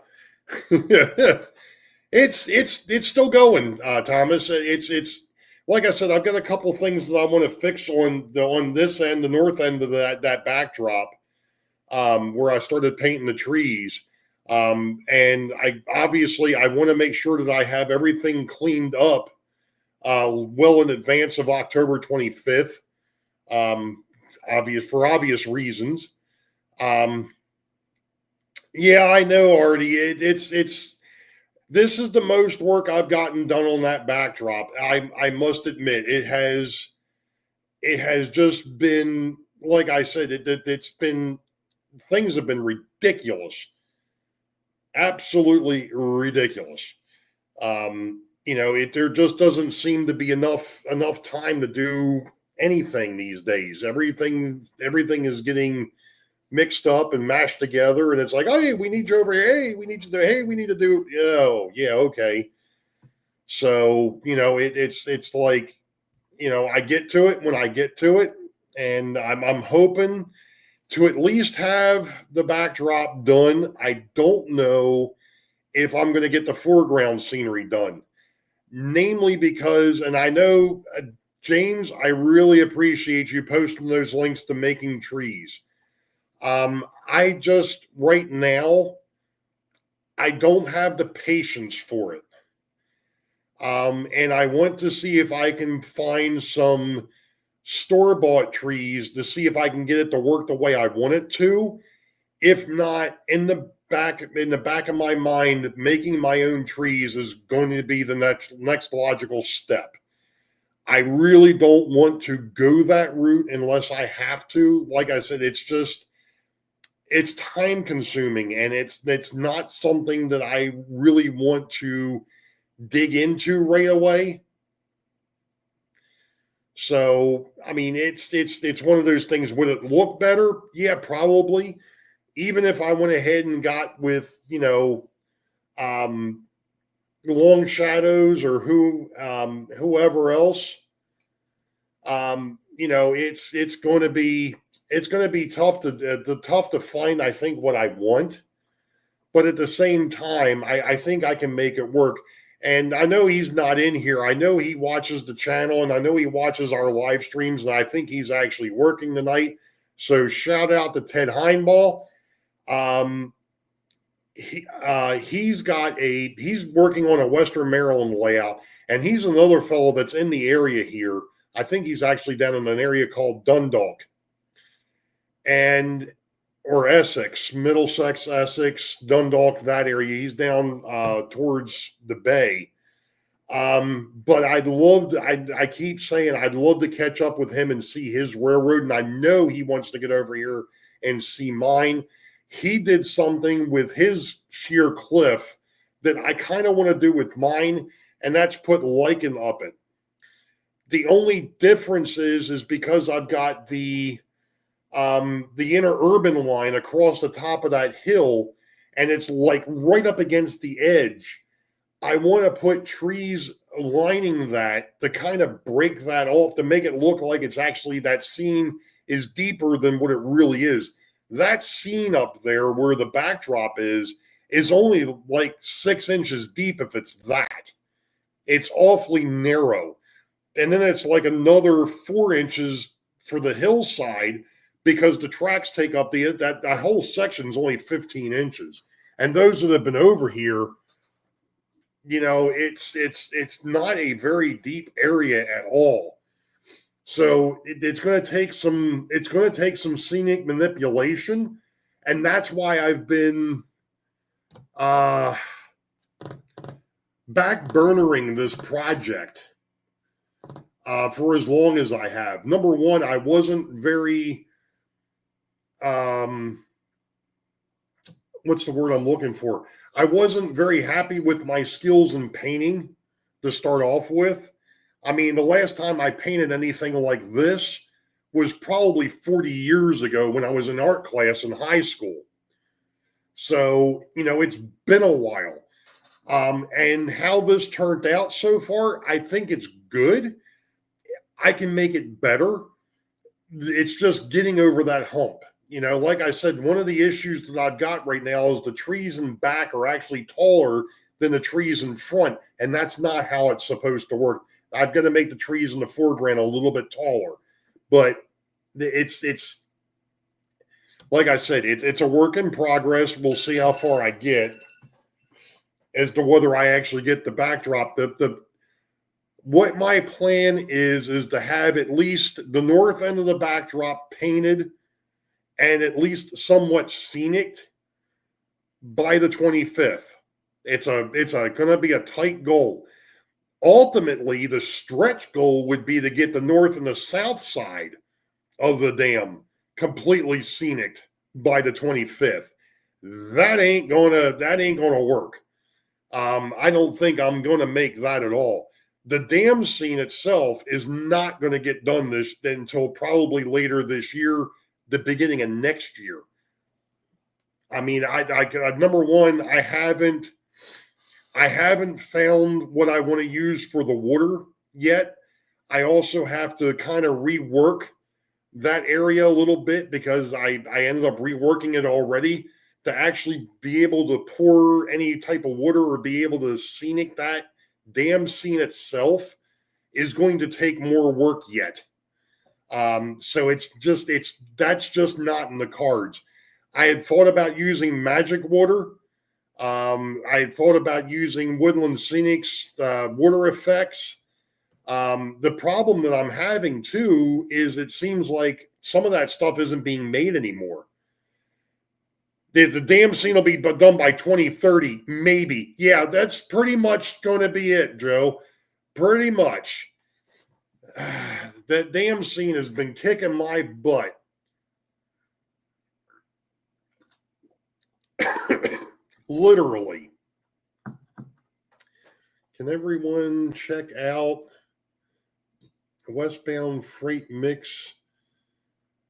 It's still going, Thomas. It's like I said, I've got a couple things that I want to fix on this end, the north end of that backdrop, where I started painting the trees. And I want to make sure that I have everything cleaned up well in advance of October 25th. For obvious reasons. Yeah, I know, Artie. This is the most work I've gotten done on that backdrop. I must admit, it has just been, like I said, things have been ridiculous, absolutely ridiculous. There just doesn't seem to be enough time to do anything these days. Everything is getting mixed up and mashed together, and it's like, oh, hey, we need you over here. Hey, we need you to. Hey, we need to do. Oh, yeah, okay. So it's like, I get to it when I get to it, and I'm hoping to at least have the backdrop done. I don't know if I'm going to get the foreground scenery done, namely because, and I know, James, I really appreciate you posting those links to Making Trees. I just, right now, I don't have the patience for it. And I want to see if I can find some store-bought trees to see if I can get it to work the way I want it to. If not, in the back of my mind, making my own trees is going to be the next logical step. I really don't want to go that route unless I have to. Like I said, it's time consuming, and it's not something that I really want to dig into right away. So, I mean, it's one of those things. Would it look better? Yeah, probably. even if I went ahead and got with, Long Shadows or whoever else, it's going to be tough to find, I think, what I want. But at the same time, I think I can make it work. And I know he's not in here. I know he watches the channel, and I know he watches our live streams, and I think he's actually working tonight. So shout out to Ted Heinball. He's working on a Western Maryland layout, and he's another fellow that's in the area here. I think he's actually down in an area called Dundalk, or Essex, Middlesex, Essex, Dundalk, that area. He's down towards the bay. But I keep saying I'd love to catch up with him and see his railroad. And I know he wants to get over here and see mine. He did something with his sheer cliff that I kind of want to do with mine, and that's put lichen up it. The only difference is because I've got the interurban line across the top of that hill, and it's like right up against the edge. I want to put trees lining that to kind of break that off, to make it look like it's actually, that scene is deeper than what it really is. That scene up there where the backdrop is only like 6 inches deep, if it's that. It's awfully narrow. And then it's like another 4 inches for the hillside, because the tracks take up that whole section is only 15 inches. And those that have been over here, it's not a very deep area at all. So it's going to take some scenic manipulation, and that's why I've been back burnering this project for as long as I have. Number one, I wasn't very what's the word I'm looking for? I wasn't very happy with my skills in painting to start off with. I mean, the last time I painted anything like this was probably 40 years ago when I was in art class in high school. So, it's been a while. And how this turned out so far, I think it's good. I can make it better. It's just getting over that hump. Like I said, one of the issues that I've got right now is the trees in back are actually taller than the trees in front, and that's not how it's supposed to work. I've got to make the trees in the foreground a little bit taller, but it's like I said, it's a work in progress. We'll see how far I get as to whether I actually get the backdrop. What my plan is to have at least the north end of the backdrop painted and at least somewhat scenic by the 25th. It's going to be a tight goal. Ultimately, the stretch goal would be to get the north and the south side of the dam completely scenic by the 25th. That ain't gonna work. I don't think I'm going to make that at all. The dam scene itself is not going to get done until probably later this year, the beginning of next year. I mean, I number one, I haven't found what I want to use for the water yet. I also have to kind of rework that area a little bit, because I ended up reworking it already to actually be able to pour any type of water or be able to scenic that dam scene itself is going to take more work yet. So that's just not in the cards. I had thought about using magic water. I had thought about using Woodland Scenics water effects. The problem that I'm having too is it seems like some of that stuff isn't being made anymore. The dam scene will be done by 2030, maybe. Yeah, that's pretty much going to be it, Joe. Pretty much. That damn scene has been kicking my butt. Literally. Can everyone check out Westbound Freight Mix?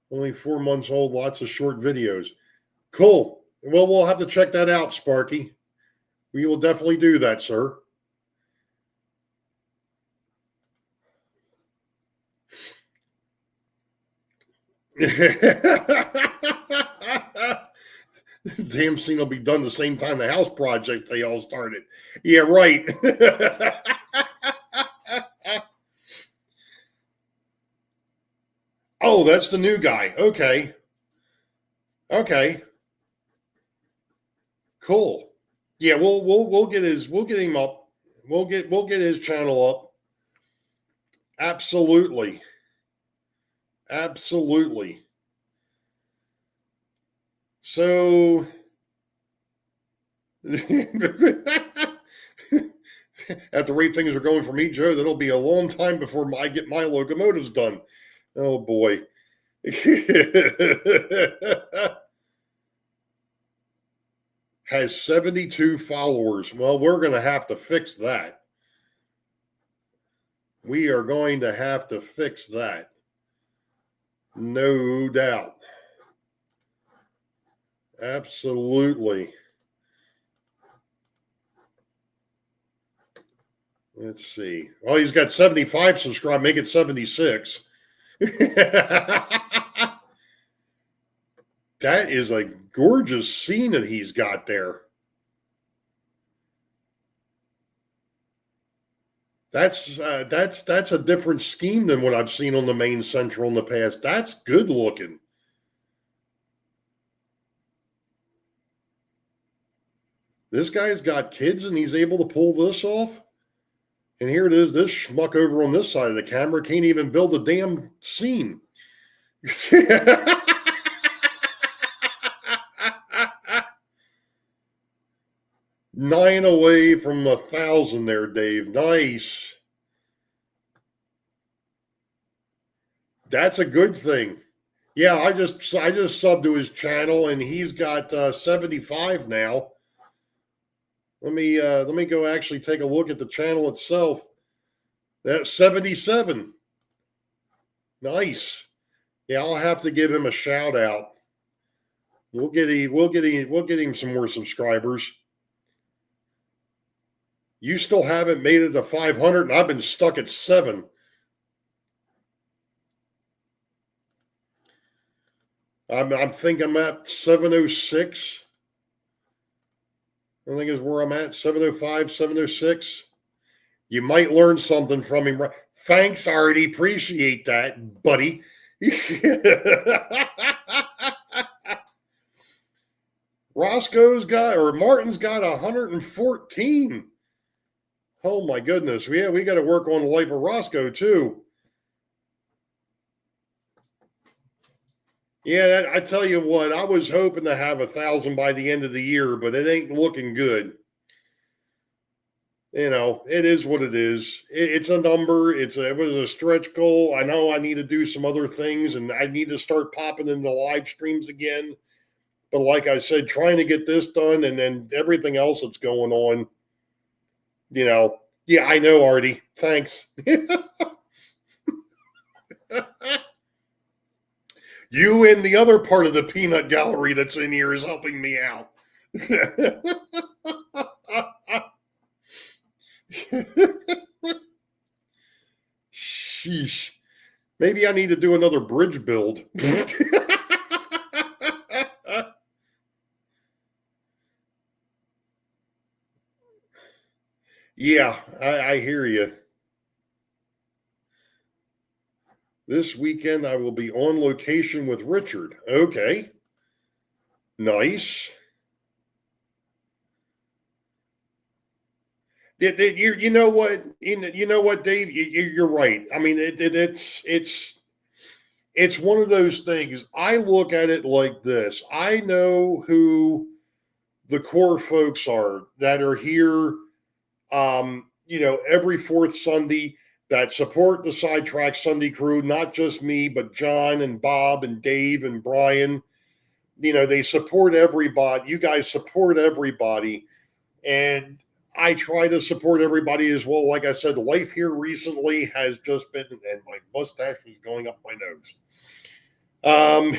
Only 4 months old, lots of short videos. Cool. Well, we'll have to check that out, Sparky. We will definitely do that, sir. Damn scene will be done the same time the house project they all started. Yeah, right. Oh, that's the new guy. Okay. Okay. Cool. Yeah, we'll get him up. We'll get his channel up. Absolutely. Absolutely. So at the rate things are going for me, Joe, that'll be a long time before I get my locomotives done. Oh boy. Has 72 followers. Well, we're going to have to fix that. We are going to have to fix that. No doubt. Absolutely. Let's see. Oh, he's got 75 subscribers. Make it 76. That is a gorgeous scene that he's got there. That's a different scheme than what I've seen on the main central in the past. That's good looking. This guy's got kids and he's able to pull this off. And here it is. This schmuck over on this side of the camera can't even build a damn scene. 9 away from 1,000 there, Dave. Nice. That's a good thing. Yeah, I just subbed to his channel and he's got 75 now. Let me go actually take a look at the channel itself. That's 77. Nice. Yeah, I'll have to give him a shout out. We'll get him some more subscribers. You still haven't made it to 500, and I've been stuck at 7. I think I'm at 706. I think is where I'm at, 705, 706. You might learn something from him. Thanks, Artie. Appreciate that, buddy. Martin's got 114. Oh my goodness. Yeah, we got to work on the life of Roscoe too. Yeah, I tell you what, I was hoping to have 1,000 by the end of the year, but it ain't looking good. You know, it is what it is. It's a number. It was a stretch goal. I know I need to do some other things, and I need to start popping into live streams again. But like I said, trying to get this done and then everything else that's going on, you know. Yeah, I know, Artie. Thanks. You and the other part of the peanut gallery that's in here is helping me out. Sheesh. Maybe I need to do another bridge build. Yeah, I hear you. This weekend, I will be on location with Richard. Okay. Nice. You know what? You know what, Dave? You're right. I mean, it's one of those things. I look at it like this. I know who the core folks are that are here, you know, every fourth Sunday that support the Sidetrack Sunday crew, not just me, but John and Bob and Dave and Brian. You know, they support everybody. You guys support everybody. And I try to support everybody as well. Like I said, life here recently has just been, and my mustache is going up my nose. Um,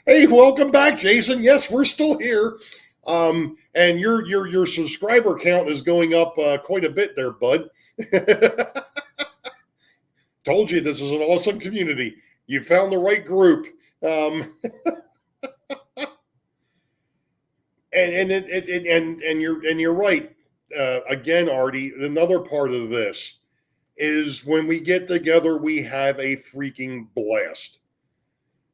hey, welcome back, Jason. Yes, we're still here. And your subscriber count is going up quite a bit there, bud. Told you this is an awesome community. You found the right group. And you're right. Again, Artie, another part of this is when we get together, we have a freaking blast.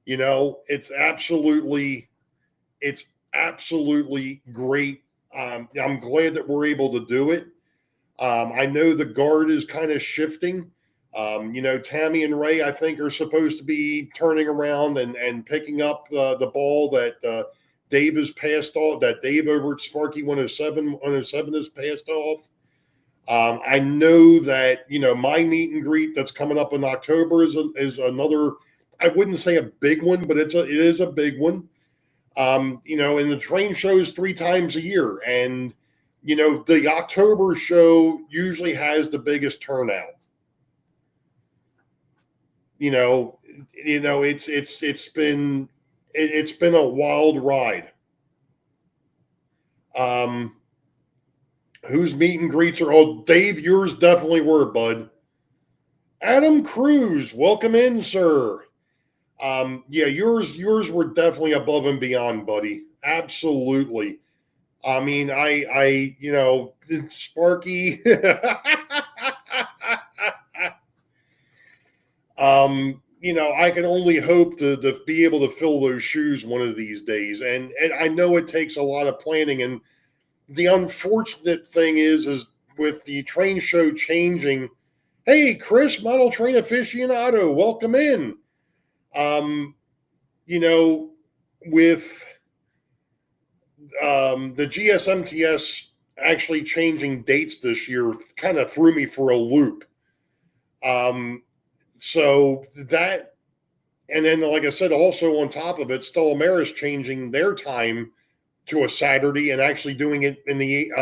You know, it's absolutely great. I'm glad that we're able to do it. I know the guard is kind of shifting. You know, Tammy and Ray, I think, are supposed to be turning around and picking up the ball that Dave has passed off, that Dave over at Sparky 107 has passed off. I know that, you know, my meet and greet that's coming up in October is another, I wouldn't say a big one, but it is a big one. You know, and the train shows 3 times a year. And, you know, the October show usually has the biggest turnout. You know, it's been a wild ride. Whose meet and greets are? Oh, Dave, yours definitely were, bud. Adam Cruz, welcome in, sir. Yeah, yours were definitely above and beyond, buddy. Absolutely. I mean, you know, Sparky. You know, I can only hope to be able to fill those shoes one of these days. And I know it takes a lot of planning. And the unfortunate thing is with the train show changing. Hey, Chris, model train aficionado, welcome in. You know, with the GSMTS actually changing dates this year kind of threw me for a loop. So that, and then, like I said, also on top of it, Stella Maris changing their time to a Saturday and actually doing it in the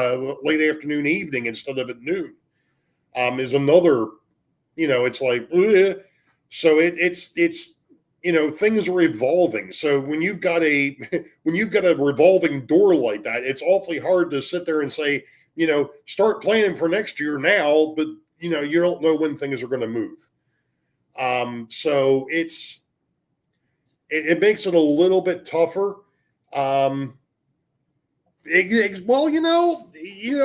late afternoon, evening instead of at noon, is another, you know, it's like, bleh. So it's, you know, things are evolving. So when you've got a revolving door like that, it's awfully hard to sit there and say, you know, start planning for next year now, but you know, you don't know when things are going to move. So it makes it a little bit tougher. Well, you know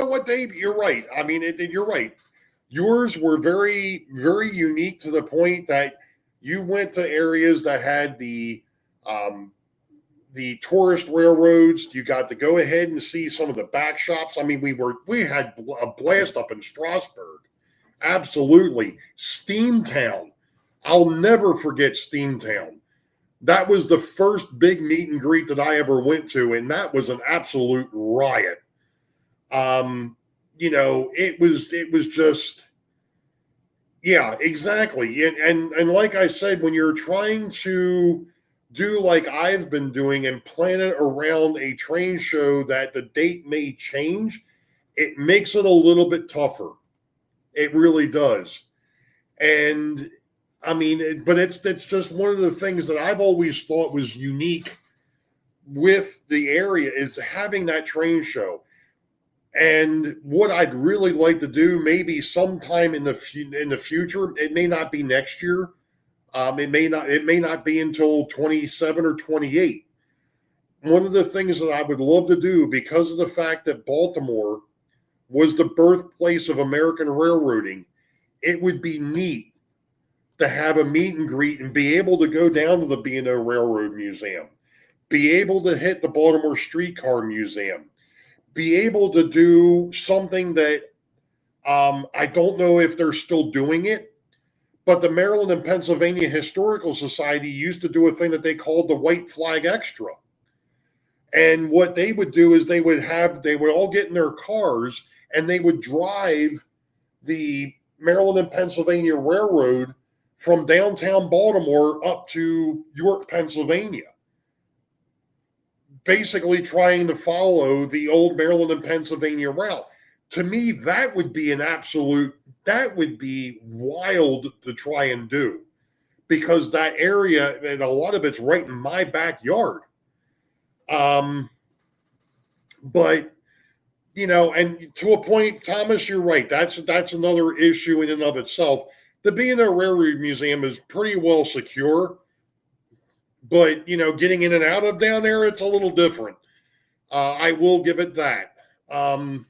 what, Dave, you're right. I mean, you're right. Yours were very, very unique to the point that you went to areas that had the tourist railroads. You got to go ahead and see some of the back shops. I mean, we had a blast up in Strasbourg. Absolutely. Steamtown. I'll never forget Steamtown. That was the first big meet and greet that I ever went to, and that was an absolute riot. You know, it was just, yeah, exactly. And like I said, when you're trying to do like I've been doing and plan it around a train show that the date may change, it makes it a little bit tougher. It really does. And I mean, but it's just one of the things that I've always thought was unique with the area is having that train show. And what I'd really like to do, maybe sometime in the future, it may not be next year. It may not be until 27 or 28. One of the things that I would love to do, because of the fact that Baltimore was the birthplace of American railroading, it would be neat to have a meet and greet and be able to go down to the B&O Railroad Museum, be able to hit the Baltimore Streetcar Museum, be able to do something that I don't know if they're still doing it, but the Maryland and Pennsylvania Historical Society used to do a thing that they called the White Flag Extra. And what they would do is they would all get in their cars and they would drive the Maryland and Pennsylvania Railroad from downtown Baltimore up to York, Pennsylvania, basically trying to follow the old Maryland and Pennsylvania route. To me, that would be wild to try and do, because that area, and a lot of it's right in my backyard. But and to a point, Thomas, you're right. That's another issue in and of itself. The B&O Railroad Museum is pretty well secure, but getting in and out of down there, it's a little different. I will give it that. And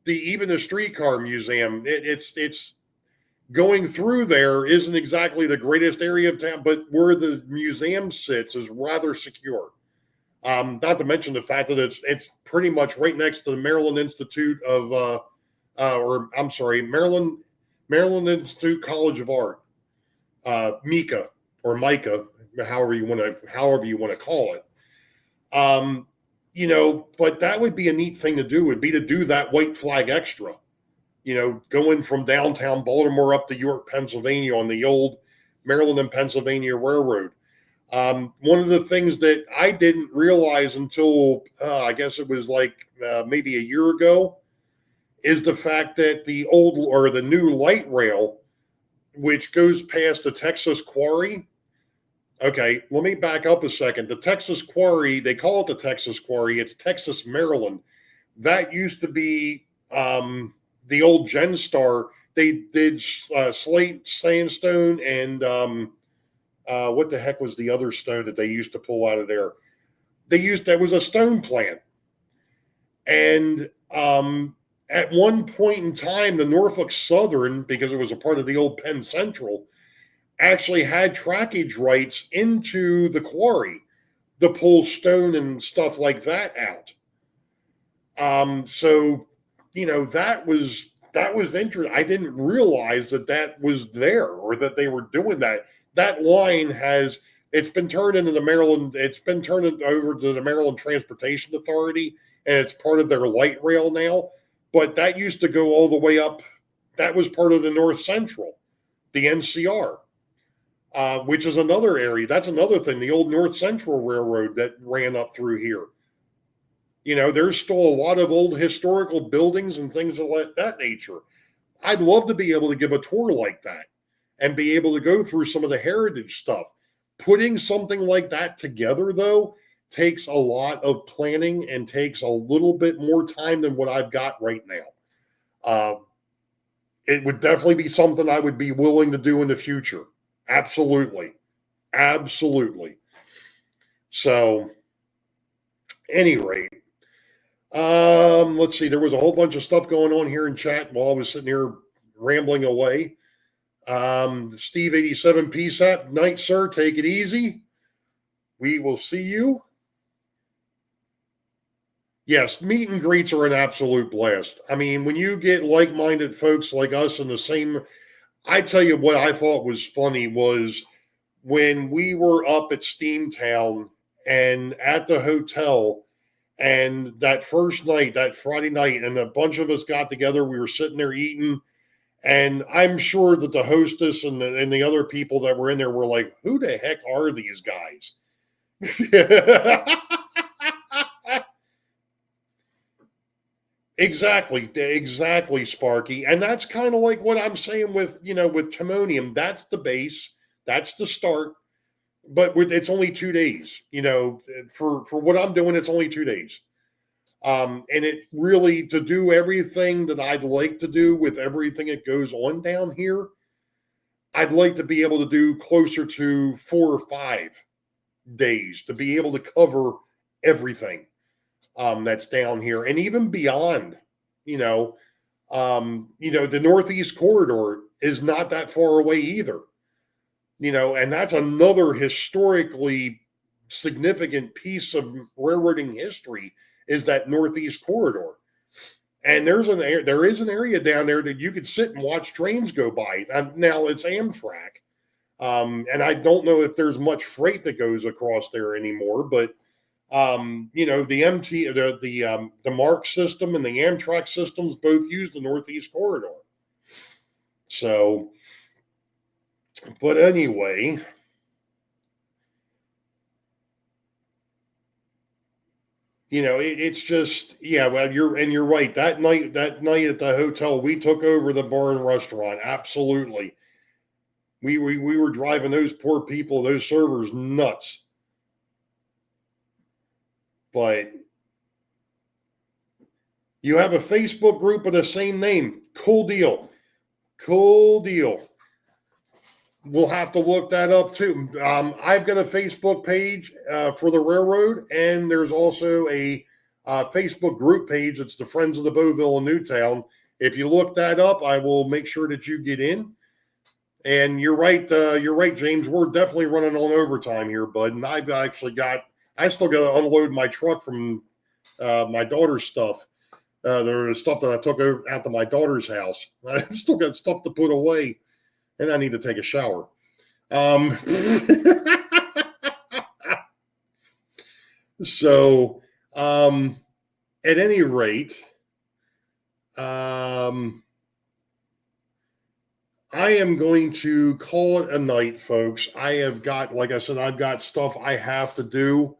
even the streetcar museum, it's going through there isn't exactly the greatest area of town, but where the museum sits is rather secure. Not to mention the fact that it's pretty much right next to the Maryland Institute of, Maryland Institute College of Art, MICA or MICA, however you want to call it. But that would be a neat thing to do. Would be to do that White Flag Extra. Going from downtown Baltimore up to York, Pennsylvania on the old Maryland and Pennsylvania Railroad. One of the things that I didn't realize until I guess it was like maybe a year ago is the fact that the old or the new light rail, which goes past the Texas Quarry. Okay, let me back up a second. The Texas Quarry, they call it the Texas Quarry. It's Texas, Maryland. That used to be the old Genstar. They did slate, sandstone, and what the heck was the other stone that they used to pull out of there? That was a stone plant. And at one point in time, the Norfolk Southern, because it was a part of the old Penn Central, actually had trackage rights into the quarry to pull stone and stuff like that out. So that was interesting. I didn't realize that was there or that they were doing that. That line it's been turned over to the Maryland Transportation Authority, and it's part of their light rail now. But that used to go all the way up. That was part of the North Central, the NCR, which is another area. That's another thing, the old North Central Railroad that ran up through here. There's still a lot of old historical buildings and things of that nature. I'd love to be able to give a tour like that and be able to go through some of the heritage stuff. Putting something like that together, though, takes a lot of planning and takes a little bit more time than what I've got right now. It would definitely be something I would be willing to do in the future. Absolutely. Absolutely. So, any rate, let's see. There was a whole bunch of stuff going on here in chat while I was sitting here rambling away. Steve 87 PSAP, night, sir. Take it easy. We will see you. Yes, meet and greets are an absolute blast. I mean, when you get like-minded folks like us in the same, I tell you what I thought was funny was when we were up at Steamtown and at the hotel, and that first night, that Friday night, and a bunch of us got together, we were sitting there eating, and I'm sure that the hostess and the other people that were in there were like, who the heck are these guys? Exactly, Sparky. And that's kind of like what I'm saying with Timonium. That's the base. That's the start. But it's only 2 days, for what I'm doing, it's only 2 days. And it really, to do everything that I'd like to do with everything that goes on down here, I'd like to be able to do closer to 4 or 5 days to be able to cover everything that's down here, and even beyond. The Northeast Corridor is not that far away either. And that's another historically significant piece of railroading history is that Northeast Corridor. And there is an area down there that you could sit and watch trains go by. Now it's Amtrak. And I don't know if there's much freight that goes across there anymore, but the MARC system and the Amtrak systems both use the Northeast Corridor. So, but anyway, it's just, yeah, well, you're right. That night at the hotel, we took over the bar and restaurant. Absolutely. We were driving those poor people, those servers nuts. But you have a Facebook group of the same name. Cool deal. Cool deal. We'll have to look that up too. I've got a Facebook page for the railroad, and there's also a Facebook group page. It's the Friends of the Beauville in Newtown. If you look that up, I will make sure that you get in. And you're right, James. We're definitely running on overtime here, bud. And I still got to unload my truck from my daughter's stuff. There's stuff that I took out to my daughter's house. I've still got stuff to put away. And I need to take a shower. So, at any rate, I am going to call it a night, folks. Like I said, I've got stuff I have to do.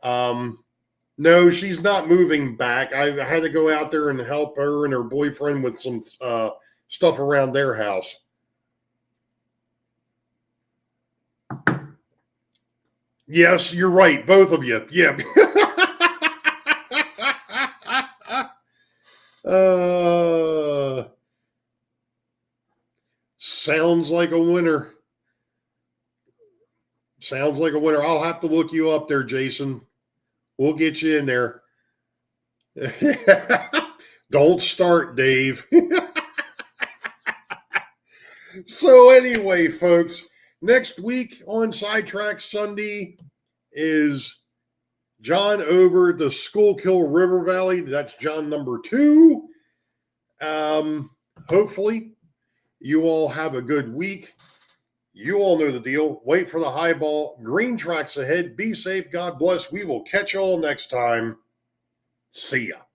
No, she's not moving back. I had to go out there and help her and her boyfriend with some stuff around their house. Yes, you're right. Both of you. Yeah. Sounds like a winner. Sounds like a winner. I'll have to look you up there, Jason. We'll get you in there. Don't start, Dave. So anyway, folks, next week on Sidetrack Sunday is John over the Schuylkill River Valley. That's John number 2. Hopefully you all have a good week. You all know the deal. Wait for the high ball. Green tracks ahead. Be safe. God bless. We will catch you all next time. See ya.